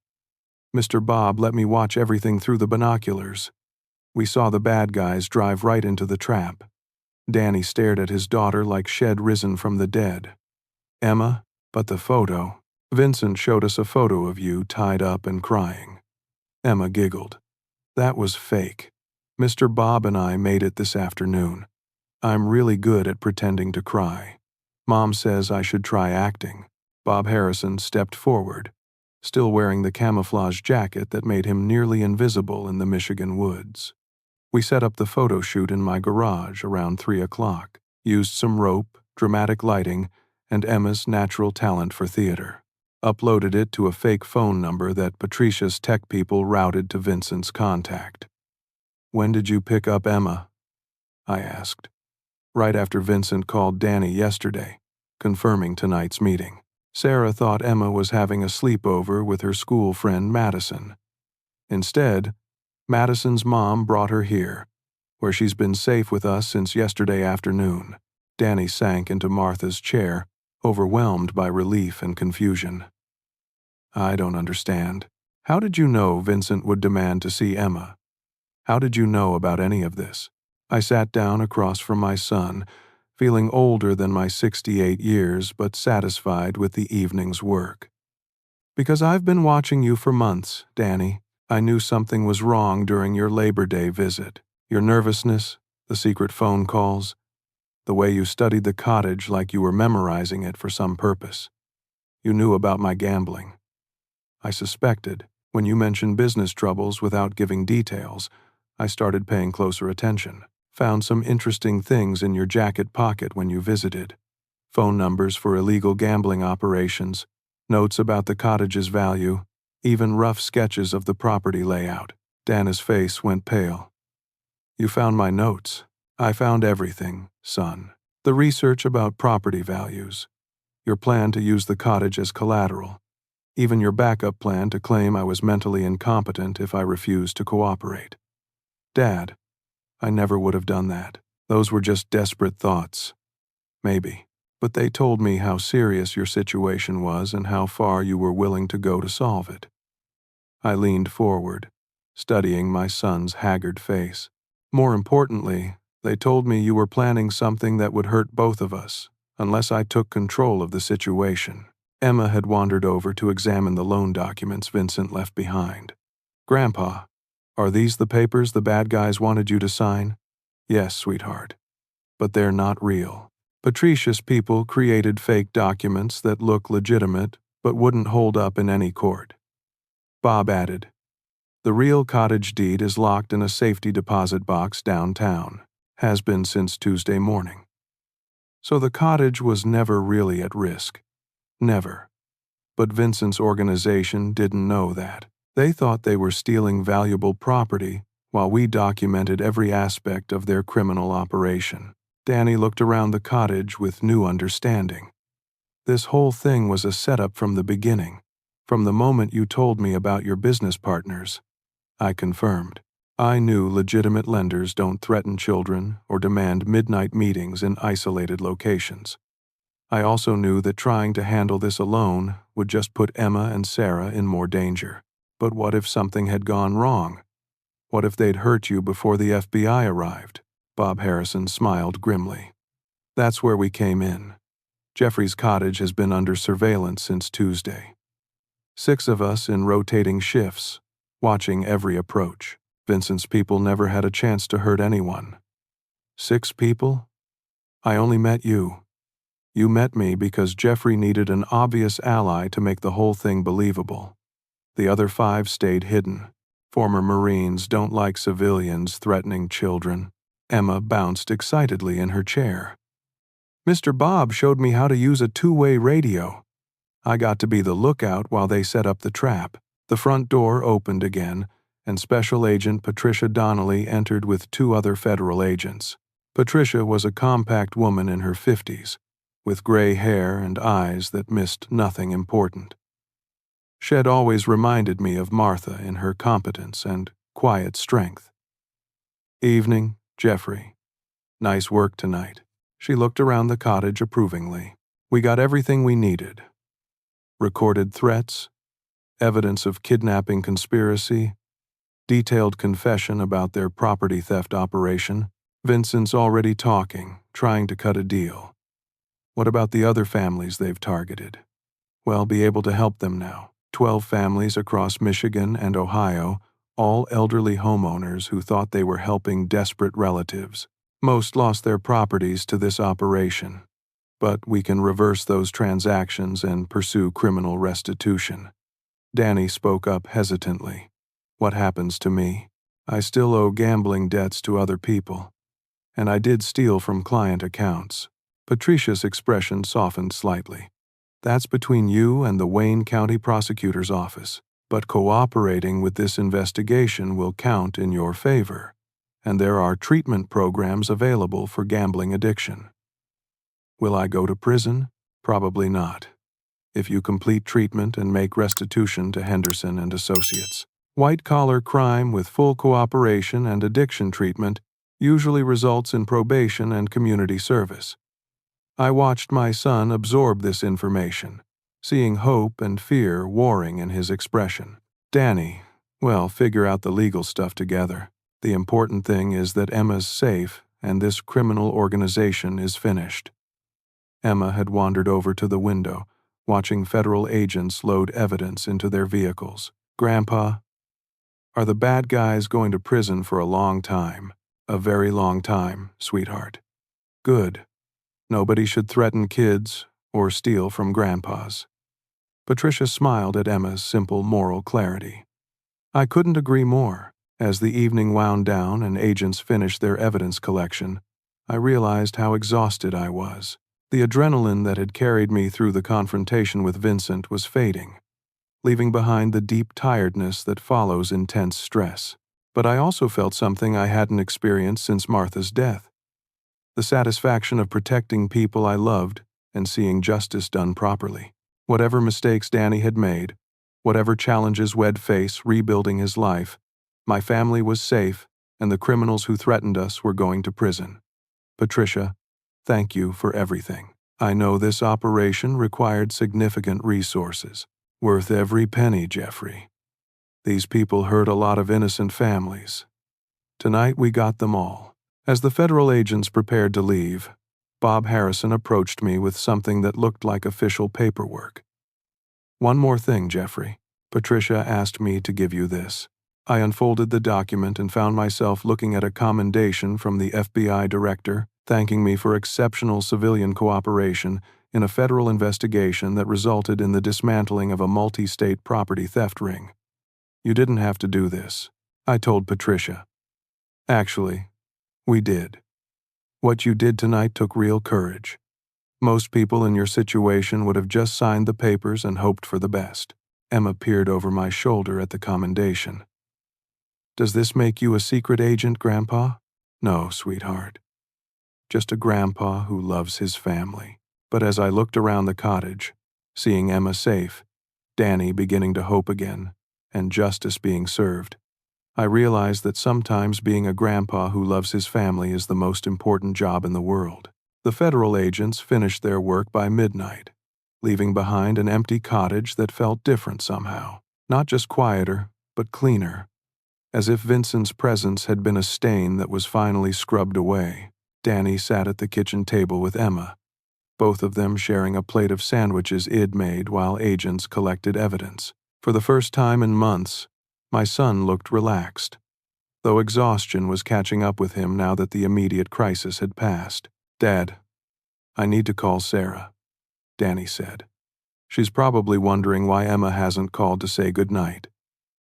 Mr. Bob let me watch everything through the binoculars. We saw the bad guys drive right into the trap. Danny stared at his daughter like she'd risen from the dead. Emma, but the photo. Vincent showed us a photo of you tied up and crying. Emma giggled. That was fake. Mr. Bob and I made it this afternoon. I'm really good at pretending to cry. Mom says I should try acting. Bob Harrison stepped forward, still wearing the camouflage jacket that made him nearly invisible in the Michigan woods. We set up the photo shoot in my garage around 3 o'clock, used some rope, dramatic lighting, and Emma's natural talent for theater. Uploaded it to a fake phone number that Patricia's tech people routed to Vincent's contact. When did you pick up Emma? I asked. Right after Vincent called Danny yesterday, confirming tonight's meeting. Sarah thought Emma was having a sleepover with her school friend Madison. Instead, Madison's mom brought her here, where she's been safe with us since yesterday afternoon. Danny sank into Martha's chair, overwhelmed by relief and confusion. I don't understand. How did you know Vincent would demand to see Emma? How did you know about any of this? I sat down across from my son, feeling older than my 68 years but satisfied with the evening's work. Because I've been watching you for months, Danny. I knew something was wrong during your Labor Day visit. Your nervousness, the secret phone calls, the way you studied the cottage like you were memorizing it for some purpose. You knew about my gambling. I suspected. When you mentioned business troubles without giving details, I started paying closer attention. Found some interesting things in your jacket pocket when you visited. Phone numbers for illegal gambling operations, notes about the cottage's value, even rough sketches of the property layout. Dana's face went pale. You found my notes. I found everything, son. The research about property values. Your plan to use the cottage as collateral. Even your backup plan to claim I was mentally incompetent if I refused to cooperate. Dad, I never would have done that. Those were just desperate thoughts. Maybe. But they told me how serious your situation was and how far you were willing to go to solve it. I leaned forward, studying my son's haggard face. More importantly, they told me you were planning something that would hurt both of us, unless I took control of the situation. Emma had wandered over to examine the loan documents Vincent left behind. Grandpa, are these the papers the bad guys wanted you to sign? Yes, sweetheart. But they're not real. Patricia's people created fake documents that look legitimate but wouldn't hold up in any court. Bob added, "The real cottage deed is locked in a safety deposit box downtown. Has been since Tuesday morning." So the cottage was never really at risk. Never. But Vincent's organization didn't know that. They thought they were stealing valuable property while we documented every aspect of their criminal operation. Danny looked around the cottage with new understanding. This whole thing was a setup from the beginning. From the moment you told me about your business partners, I confirmed. I knew legitimate lenders don't threaten children or demand midnight meetings in isolated locations. I also knew that trying to handle this alone would just put Emma and Sarah in more danger. But what if something had gone wrong? What if they'd hurt you before the FBI arrived? Bob Harrison smiled grimly. That's where we came in. Jeffrey's cottage has been under surveillance since Tuesday. 6 of us in rotating shifts, watching every approach. Vincent's people never had a chance to hurt anyone. 6 people? I only met you. You met me because Jeffrey needed an obvious ally to make the whole thing believable. The other 5 stayed hidden. Former Marines don't like civilians threatening children. Emma bounced excitedly in her chair. Mr. Bob showed me how to use a 2-way radio. I got to be the lookout while they set up the trap. The front door opened again, and Special Agent Patricia Donnelly entered with 2 other federal agents. Patricia was a compact woman in her 50s, with gray hair and eyes that missed nothing important. She'd always reminded me of Martha in her competence and quiet strength. "Evening, Jeffrey. Nice work tonight." She looked around the cottage approvingly. "We got everything we needed. Recorded threats, evidence of kidnapping conspiracy, detailed confession about their property theft operation. Vincent's already talking, trying to cut a deal. What about the other families they've targeted? Well, be able to help them now. 12 families across Michigan and Ohio, all elderly homeowners who thought they were helping desperate relatives. Most lost their properties to this operation, but we can reverse those transactions and pursue criminal restitution." Danny spoke up hesitantly. "What happens to me? I still owe gambling debts to other people, and I did steal from client accounts." Patricia's expression softened slightly. "That's between you and the Wayne County Prosecutor's Office, but cooperating with this investigation will count in your favor, and there are treatment programs available for gambling addiction." "Will I go to prison? Probably not. If you complete treatment and make restitution to Henderson and Associates. White-collar crime with full cooperation and addiction treatment usually results in probation and community service." I watched my son absorb this information, seeing hope and fear warring in his expression. "Danny, well, figure out the legal stuff together. The important thing is that Emma's safe and this criminal organization is finished." Emma had wandered over to the window, watching federal agents load evidence into their vehicles. "Grandpa, are the bad guys going to prison for a long time? A very long time, sweetheart." "Good. Nobody should threaten kids or steal from grandpas." Patricia smiled at Emma's simple moral clarity. I couldn't agree more. As the evening wound down and agents finished their evidence collection, I realized how exhausted I was. The adrenaline that had carried me through the confrontation with Vincent was fading, leaving behind the deep tiredness that follows intense stress. But I also felt something I hadn't experienced since Martha's death. The satisfaction of protecting people I loved and seeing justice done properly. Whatever mistakes Danny had made, whatever challenges we'd face rebuilding his life, my family was safe and the criminals who threatened us were going to prison. Patricia, thank you for everything. I know this operation required significant resources. Worth every penny, Jeffrey. These people hurt a lot of innocent families. Tonight we got them all." As the federal agents prepared to leave, Bob Harrison approached me with something that looked like official paperwork. "One more thing, Jeffrey. Patricia asked me to give you this." I unfolded the document and found myself looking at a commendation from the FBI director thanking me for exceptional civilian cooperation in a federal investigation that resulted in the dismantling of a multi-state property theft ring. You didn't have to do this, I told Patricia. Actually, we did. What you did tonight took real courage. Most people in your situation would have just signed the papers and hoped for the best. Emma peered over my shoulder at the commendation. Does this make you a secret agent, Grandpa? No, sweetheart. Just a grandpa who loves his family. But as I looked around the cottage, seeing Emma safe, Danny beginning to hope again, and justice being served, I realized that sometimes being a grandpa who loves his family is the most important job in the world. The federal agents finished their work by midnight, leaving behind an empty cottage that felt different somehow. Not just quieter, but cleaner, as if Vincent's presence had been a stain that was finally scrubbed away. Danny sat at the kitchen table with Emma, both of them sharing a plate of sandwiches Id made while agents collected evidence. For the first time in months, my son looked relaxed, though exhaustion was catching up with him now that the immediate crisis had passed. Dad, I need to call Sarah, Danny said. She's probably wondering why Emma hasn't called to say goodnight.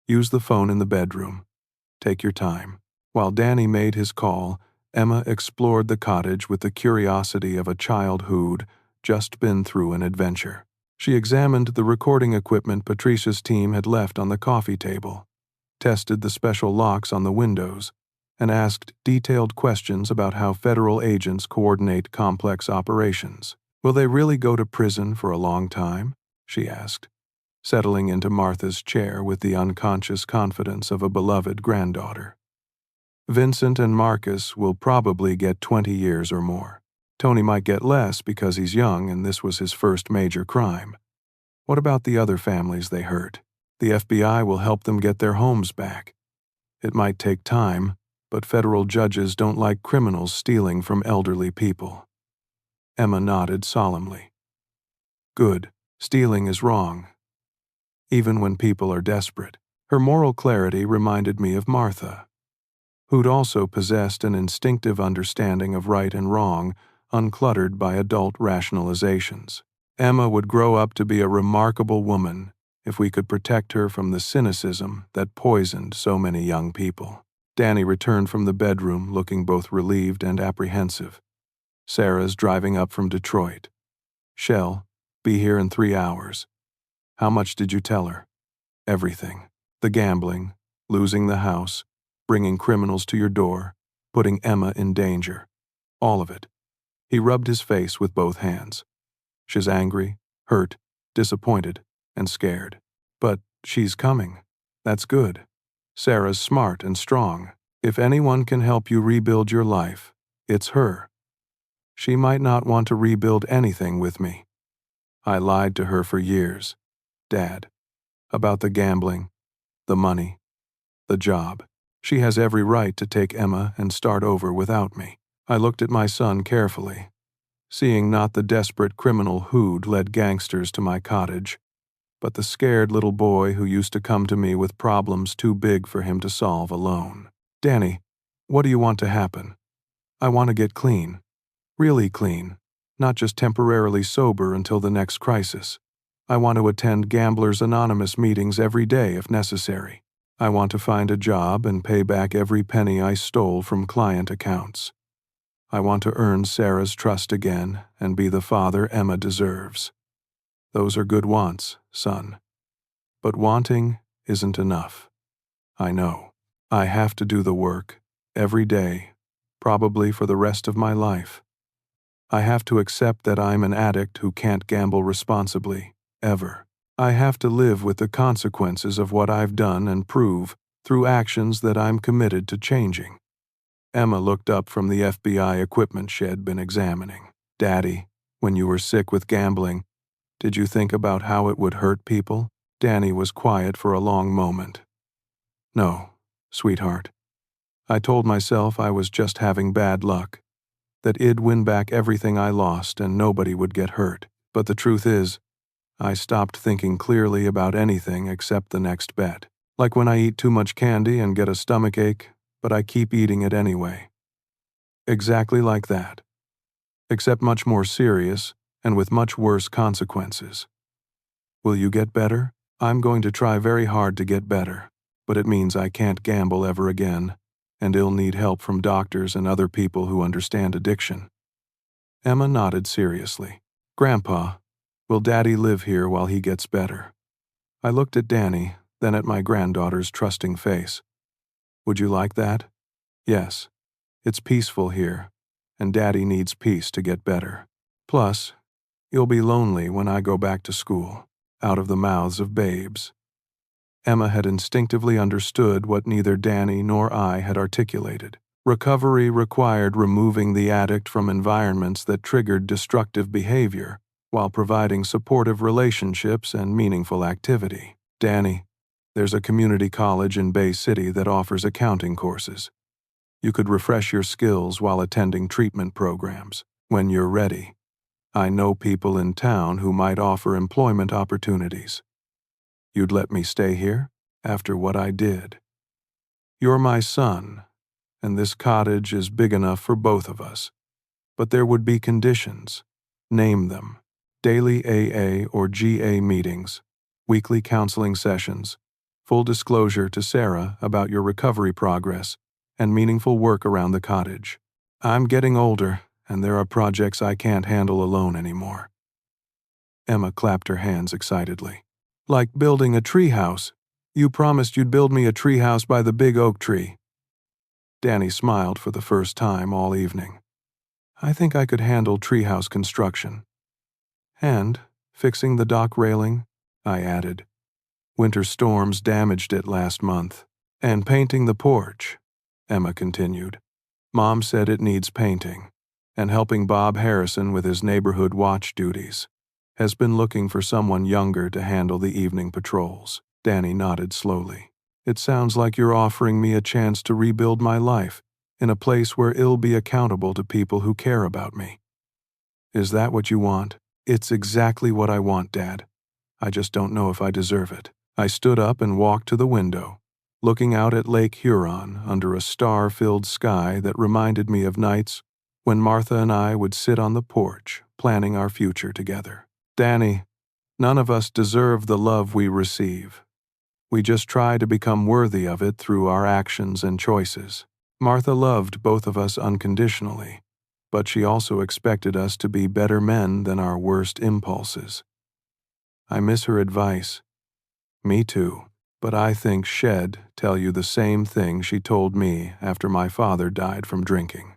Use the phone in the bedroom. Take your time. While Danny made his call, Emma explored the cottage with the curiosity of a child who'd just been through an adventure. She examined the recording equipment Patricia's team had left on the coffee table, tested the special locks on the windows, and asked detailed questions about how federal agents coordinate complex operations. Will they really go to prison for a long time? She asked, settling into Martha's chair with the unconscious confidence of a beloved granddaughter. Vincent and Marcus will probably get 20 years or more. Tony might get less because he's young and this was his first major crime. What about the other families they hurt? The FBI will help them get their homes back. It might take time, but federal judges don't like criminals stealing from elderly people. Emma nodded solemnly. Good. Stealing is wrong, even when people are desperate. Her moral clarity reminded me of Martha, who'd also possessed an instinctive understanding of right and wrong, uncluttered by adult rationalizations. Emma would grow up to be a remarkable woman if we could protect her from the cynicism that poisoned so many young people. Danny returned from the bedroom looking both relieved and apprehensive. Sarah's driving up from Detroit. Shell, be here in 3 hours. How much did you tell her? Everything. The gambling, losing the house, bringing criminals to your door, putting Emma in danger. All of it. He rubbed his face with both hands. She's angry, hurt, disappointed, and scared. But she's coming. That's good. Sarah's smart and strong. If anyone can help you rebuild your life, it's her. She might not want to rebuild anything with me. I lied to her for years, Dad, about the gambling, the money, the job. She has every right to take Emma and start over without me. I looked at my son carefully, seeing not the desperate criminal who'd led gangsters to my cottage, but the scared little boy who used to come to me with problems too big for him to solve alone. Danny, what do you want to happen? I want to get clean. Really clean. Not just temporarily sober until the next crisis. I want to attend Gamblers Anonymous meetings every day if necessary. I want to find a job and pay back every penny I stole from client accounts. I want to earn Sarah's trust again and be the father Emma deserves. Those are good wants, son. But wanting isn't enough. I know. I have to do the work, every day, probably for the rest of my life. I have to accept that I'm an addict who can't gamble responsibly, ever. I have to live with the consequences of what I've done and prove through actions that I'm committed to changing. Emma looked up from the FBI equipment she'd been examining. Daddy, when you were sick with gambling, did you think about how it would hurt people? Danny was quiet for a long moment. No, sweetheart. I told myself I was just having bad luck, that it'd win back everything I lost and nobody would get hurt. But the truth is, I stopped thinking clearly about anything except the next bet. Like when I eat too much candy and get a stomachache, but I keep eating it anyway. Exactly like that. except much more serious and with much worse consequences. Will you get better? I'm going to try very hard to get better, but it means I can't gamble ever again, and I'll need help from doctors and other people who understand addiction. Emma nodded seriously. Grandpa, will Daddy live here while he gets better? I looked at Danny, then at my granddaughter's trusting face. Would you like that? Yes. It's peaceful here, and Daddy needs peace to get better. Plus, you'll be lonely when I go back to school, out of the mouths of babes. Emma had instinctively understood what neither Danny nor I had articulated. Recovery required removing the addict from environments that triggered destructive behavior, while providing supportive relationships and meaningful activity. Danny, there's a community college in Bay City that offers accounting courses. You could refresh your skills while attending treatment programs. When you're ready, I know people in town who might offer employment opportunities. You'd let me stay here after what I did? You're my son, and this cottage is big enough for both of us. But there would be conditions. Name them. Daily AA or GA meetings, weekly counseling sessions, full disclosure to Sarah about your recovery progress, and meaningful work around the cottage. I'm getting older, and there are projects I can't handle alone anymore. Emma clapped her hands excitedly. Like building a treehouse. You promised you'd build me a treehouse by the big oak tree. Danny smiled for the first time all evening. I think I could handle treehouse construction. And fixing the dock railing, I added. Winter storms damaged it last month. And painting the porch, Emma continued. Mom said it needs painting, and helping Bob Harrison with his neighborhood watch duties. Has been looking for someone younger to handle the evening patrols. Danny nodded slowly. It sounds like you're offering me a chance to rebuild my life in a place where I'll be accountable to people who care about me. Is that what you want? It's exactly what I want, Dad. I just don't know if I deserve it. I stood up and walked to the window, looking out at Lake Huron under a star-filled sky that reminded me of nights when Martha and I would sit on the porch planning our future together. Danny, none of us deserve the love we receive. We just try to become worthy of it through our actions and choices. Martha loved both of us unconditionally, but she also expected us to be better men than our worst impulses. I miss her advice. Me too, but I think she'd tell you the same thing she told me after my father died from drinking.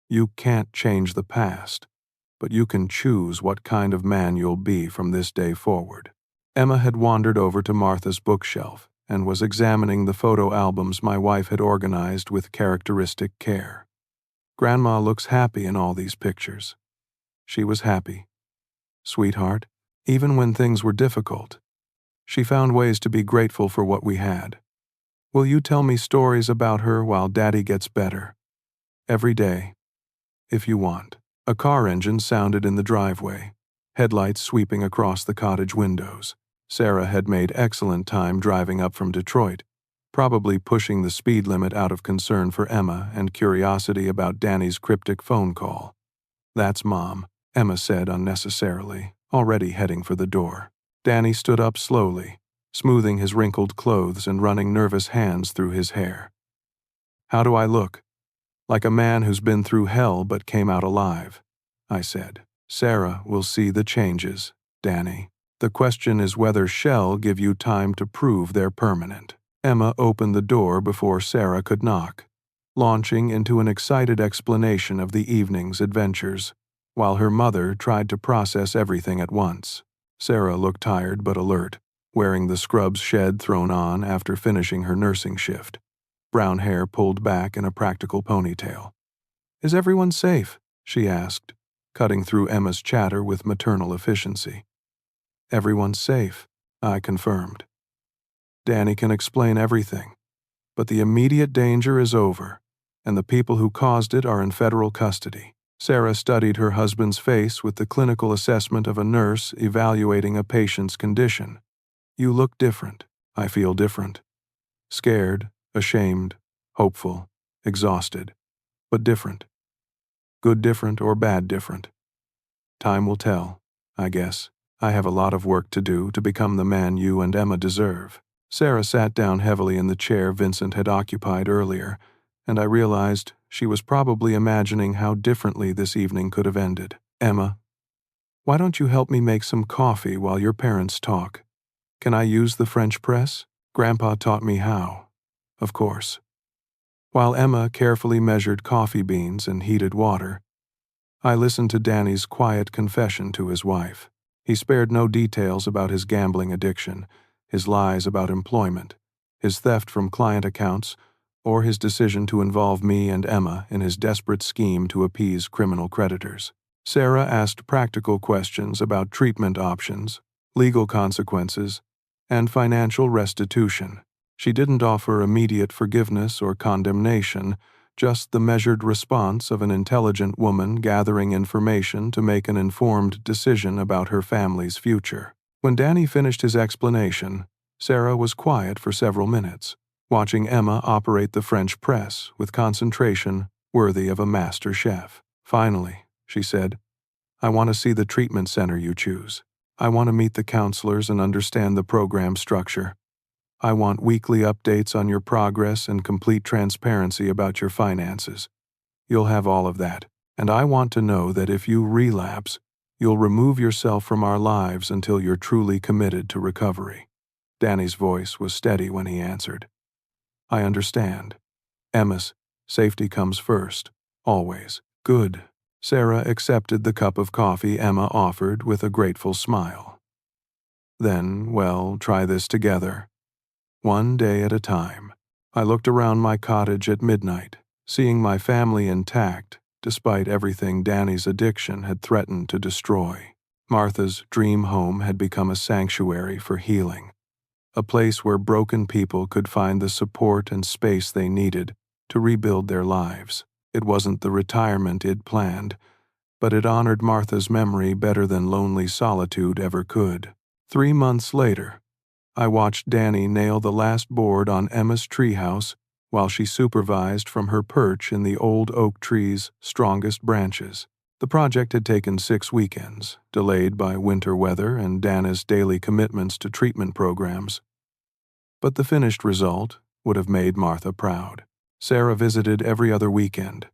You can't change the past, but you can choose what kind of man you'll be from this day forward. Emma had wandered over to Martha's bookshelf and was examining the photo albums my wife had organized with characteristic care. Grandma looks happy in all these pictures. She was happy. Sweetheart, even when things were difficult, she found ways to be grateful for what we had. Will you tell me stories about her while Daddy gets better? Every day, if you want. A car engine sounded in the driveway, headlights sweeping across the cottage windows. Sarah had made excellent time driving up from Detroit, probably pushing the speed limit out of concern for Emma and curiosity about Danny's cryptic phone call. That's Mom, Emma said unnecessarily, already heading for the door. Danny stood up slowly, smoothing his wrinkled clothes and running nervous hands through his hair. How do I look? Like a man who's been through hell but came out alive, I said. Sarah will see the changes, Danny. The question is whether she'll give you time to prove they're permanent. Emma opened the door before Sarah could knock, launching into an excited explanation of the evening's adventures, while her mother tried to process everything at once. Sarah looked tired but alert, wearing the scrubs shed thrown on after finishing her nursing shift, brown hair pulled back in a practical ponytail. Is everyone safe? She asked, cutting through Emma's chatter with maternal efficiency. Everyone's safe, I confirmed. Danny can explain everything, but the immediate danger is over, and the people who caused it are in federal custody. Sarah studied her husband's face with the clinical assessment of a nurse evaluating a patient's condition. You look different. I feel different. Scared, ashamed, hopeful, exhausted, but different. Good different or bad different? Time will tell, I guess. I have a lot of work to do to become the man you and Emma deserve. Sarah sat down heavily in the chair Vincent had occupied earlier, and I realized she was probably imagining how differently this evening could have ended. Emma, why don't you help me make some coffee while your parents talk? Can I use the French press? Grandpa taught me how. Of course. While Emma carefully measured coffee beans and heated water, I listened to Danny's quiet confession to his wife. He spared no details about his gambling addiction, his lies about employment, his theft from client accounts, or his decision to involve me and Emma in his desperate scheme to appease criminal creditors. Sarah asked practical questions about treatment options, legal consequences, and financial restitution. She didn't offer immediate forgiveness or condemnation, just the measured response of an intelligent woman gathering information to make an informed decision about her family's future. When Danny finished his explanation, Sarah was quiet for several minutes, watching Emma operate the French press with concentration worthy of a master chef. Finally, she said, I want to see the treatment center you choose. I want to meet the counselors and understand the program structure. I want weekly updates on your progress and complete transparency about your finances. You'll have all of that, and I want to know that if you relapse, you'll remove yourself from our lives until you're truly committed to recovery. Danny's voice was steady when he answered. I understand. Emma's safety comes first, always. Good. Sarah accepted the cup of coffee Emma offered with a grateful smile. Then, well, try this together. One day at a time. I looked around my cottage at midnight, seeing my family intact despite everything Danny's addiction had threatened to destroy. Martha's dream home had become a sanctuary for healing, a place where broken people could find the support and space they needed to rebuild their lives. It wasn't the retirement I'd planned, but it honored Martha's memory better than lonely solitude ever could. 3 months later, I watched Danny nail the last board on Emma's treehouse while she supervised from her perch in the old oak tree's strongest branches. The project had taken 6 weekends, delayed by winter weather and Danny's daily commitments to treatment programs. But the finished result would have made Martha proud. Sarah visited every other weekend,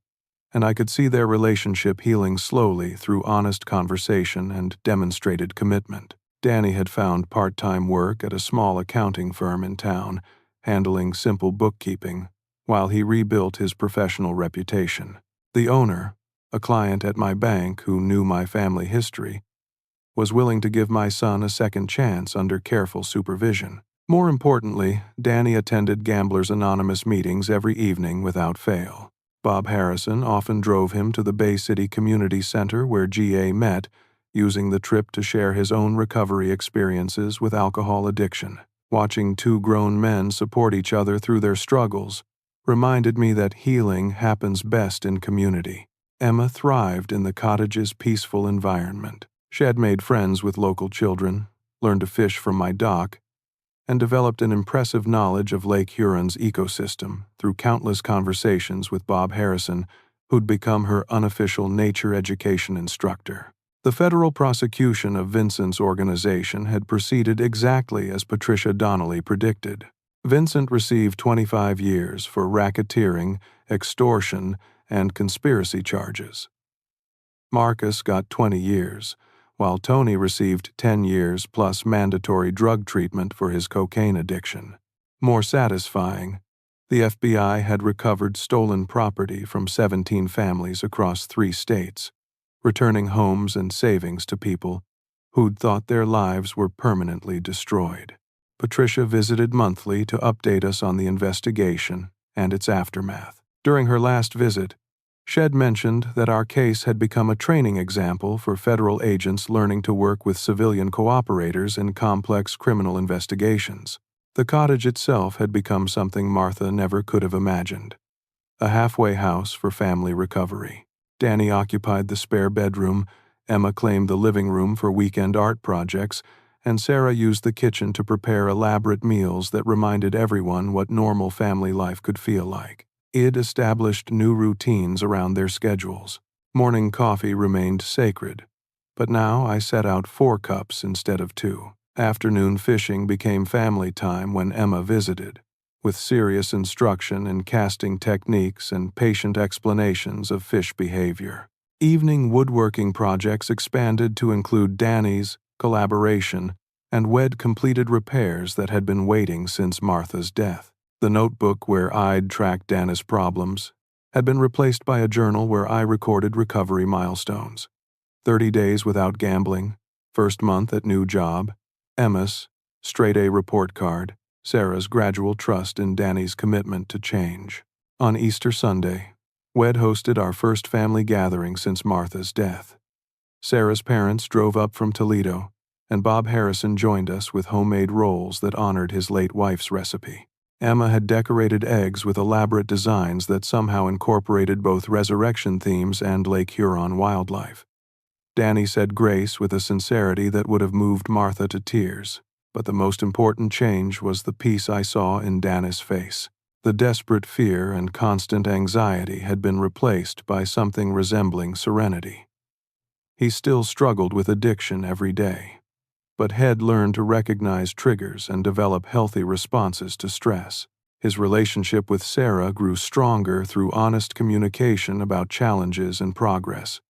and I could see their relationship healing slowly through honest conversation and demonstrated commitment. Danny had found part-time work at a small accounting firm in town, handling simple bookkeeping, while he rebuilt his professional reputation. The owner, a client at my bank who knew my family history, was willing to give my son a second chance under careful supervision. More importantly, Danny attended Gamblers Anonymous meetings every evening without fail. Bob Harrison often drove him to the Bay City Community Center where GA met, using the trip to share his own recovery experiences with alcohol addiction. Watching 2 grown men support each other through their struggles reminded me that healing happens best in community. Emma thrived in the cottage's peaceful environment. She had made friends with local children, learned to fish from my dock, and developed an impressive knowledge of Lake Huron's ecosystem through countless conversations with Bob Harrison, who'd become her unofficial nature education instructor. The federal prosecution of Vincent's organization had proceeded exactly as Patricia Donnelly predicted. Vincent received 25 years for racketeering, extortion, and conspiracy charges. Marcus got 20 years, while Tony received 10 years plus mandatory drug treatment for his cocaine addiction. More satisfying, the FBI had recovered stolen property from 17 families across 3 states, returning homes and savings to people who'd thought their lives were permanently destroyed. Patricia visited monthly to update us on the investigation and its aftermath. During her last visit, Shed mentioned that our case had become a training example for federal agents learning to work with civilian cooperators in complex criminal investigations. The cottage itself had become something Martha never could have imagined, a halfway house for family recovery. Danny occupied the spare bedroom, Emma claimed the living room for weekend art projects, and Sarah used the kitchen to prepare elaborate meals that reminded everyone what normal family life could feel like. It established new routines around their schedules. Morning coffee remained sacred, but now I set out 4 cups instead of 2. Afternoon fishing became family time when Emma visited, with serious instruction in casting techniques and patient explanations of fish behavior. Evening woodworking projects expanded to include Danny's, collaboration, and completed repairs that had been waiting since Martha's death. The notebook where I'd tracked Dana's problems had been replaced by a journal where I recorded recovery milestones. 30 days without gambling, first month at new job, Emma's straight A report card, Sarah's gradual trust in Danny's commitment to change. On Easter Sunday, Wed hosted our first family gathering since Martha's death. Sarah's parents drove up from Toledo, and Bob Harrison joined us with homemade rolls that honored his late wife's recipe. Emma had decorated eggs with elaborate designs that somehow incorporated both resurrection themes and Lake Huron wildlife. Danny said grace with a sincerity that would have moved Martha to tears, but the most important change was the peace I saw in Dana's face. The desperate fear and constant anxiety had been replaced by something resembling serenity. He still struggled with addiction every day, but had learned to recognize triggers and develop healthy responses to stress. His relationship with Sarah grew stronger through honest communication about challenges and progress.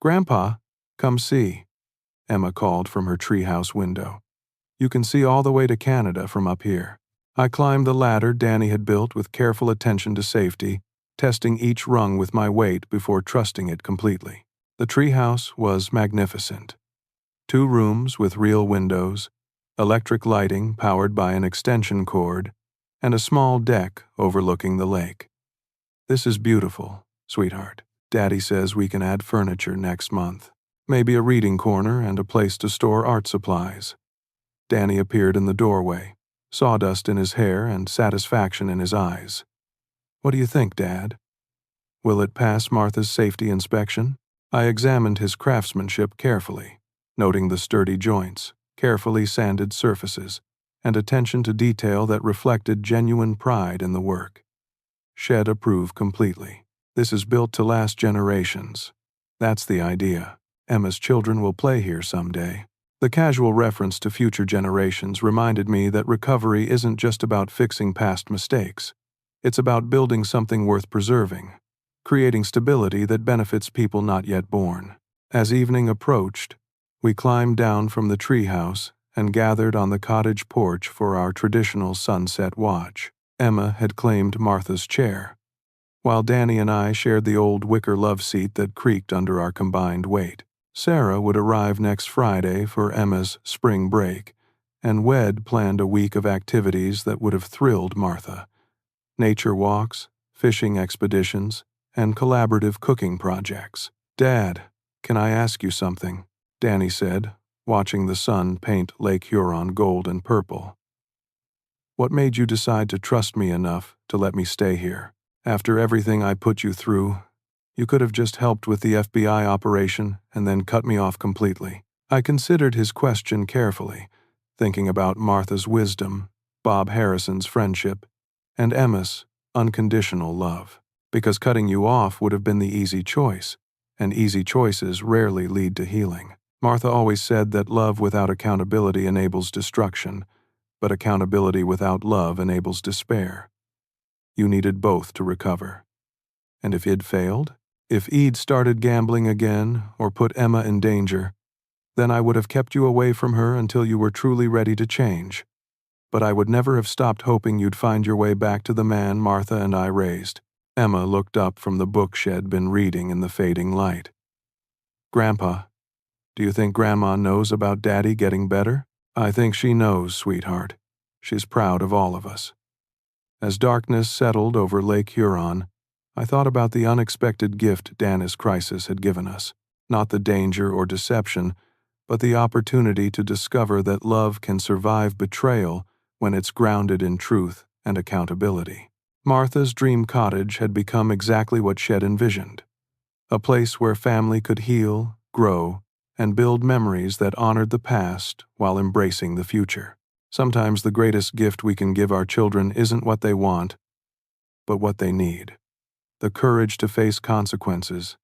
"Grandpa, come see," Emma called from her treehouse window. "You can see all the way to Canada from up here." I climbed the ladder Danny had built with careful attention to safety, testing each rung with my weight before trusting it completely. The treehouse was magnificent. 2 rooms with real windows, electric lighting powered by an extension cord, and a small deck overlooking the lake. "This is beautiful, sweetheart. Daddy says we can add furniture next month. Maybe a reading corner and a place to store art supplies." Danny appeared in the doorway, sawdust in his hair and satisfaction in his eyes. "What do you think, Dad? Will it pass Martha's safety inspection?" I examined his craftsmanship carefully, noting the sturdy joints, carefully sanded surfaces, and attention to detail that reflected genuine pride in the work. Shed approved completely. "This is built to last generations. That's the idea. Emma's children will play here someday." The casual reference to future generations reminded me that recovery isn't just about fixing past mistakes. It's about building something worth preserving, creating stability that benefits people not yet born. As evening approached, we climbed down from the treehouse and gathered on the cottage porch for our traditional sunset watch. Emma had claimed Martha's chair, while Danny and I shared the old wicker love seat that creaked under our combined weight. Sarah would arrive next Friday for Emma's spring break, and Wed planned a week of activities that would have thrilled Martha. Nature walks, fishing expeditions, and collaborative cooking projects. "Dad, can I ask you something?" Danny said, watching the sun paint Lake Huron gold and purple. "What made you decide to trust me enough to let me stay here? After everything I put you through, you could have just helped with the FBI operation and then cut me off completely." I considered his question carefully, thinking about Martha's wisdom, Bob Harrison's friendship, and Emma's unconditional love. Because cutting you off would have been the easy choice, and easy choices rarely lead to healing. Martha always said that love without accountability enables destruction, but accountability without love enables despair. You needed both to recover. And if Id failed, if Id started gambling again or put Emma in danger, then I would have kept you away from her until you were truly ready to change. But I would never have stopped hoping you'd find your way back to the man Martha and I raised. Emma looked up from the book she'd been reading in the fading light. "Grandpa, do you think Grandma knows about Daddy getting better?" "I think she knows, sweetheart. She's proud of all of us." As darkness settled over Lake Huron, I thought about the unexpected gift Dana's crisis had given us. Not the danger or deception, but the opportunity to discover that love can survive betrayal when it's grounded in truth and accountability. Martha's dream cottage had become exactly what she'd envisioned. A place where family could heal, grow, and build memories that honored the past while embracing the future. Sometimes the greatest gift we can give our children isn't what they want, but what they need. The courage to face consequences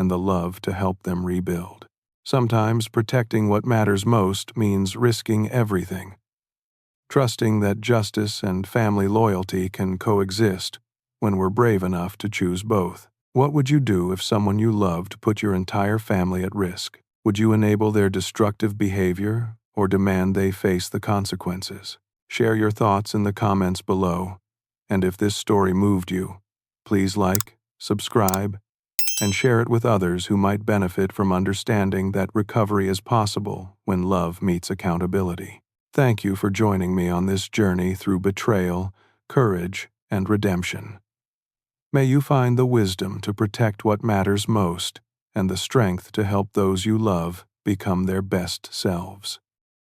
and the love to help them rebuild. Sometimes protecting what matters most means risking everything, trusting that justice and family loyalty can coexist when we're brave enough to choose both. What would you do if someone you loved put your entire family at risk? Would you enable their destructive behavior or demand they face the consequences? Share your thoughts in the comments below, and if this story moved you, please like, subscribe, and share it with others who might benefit from understanding that recovery is possible when love meets accountability. Thank you for joining me on this journey through betrayal, courage, and redemption. May you find the wisdom to protect what matters most and the strength to help those you love become their best selves.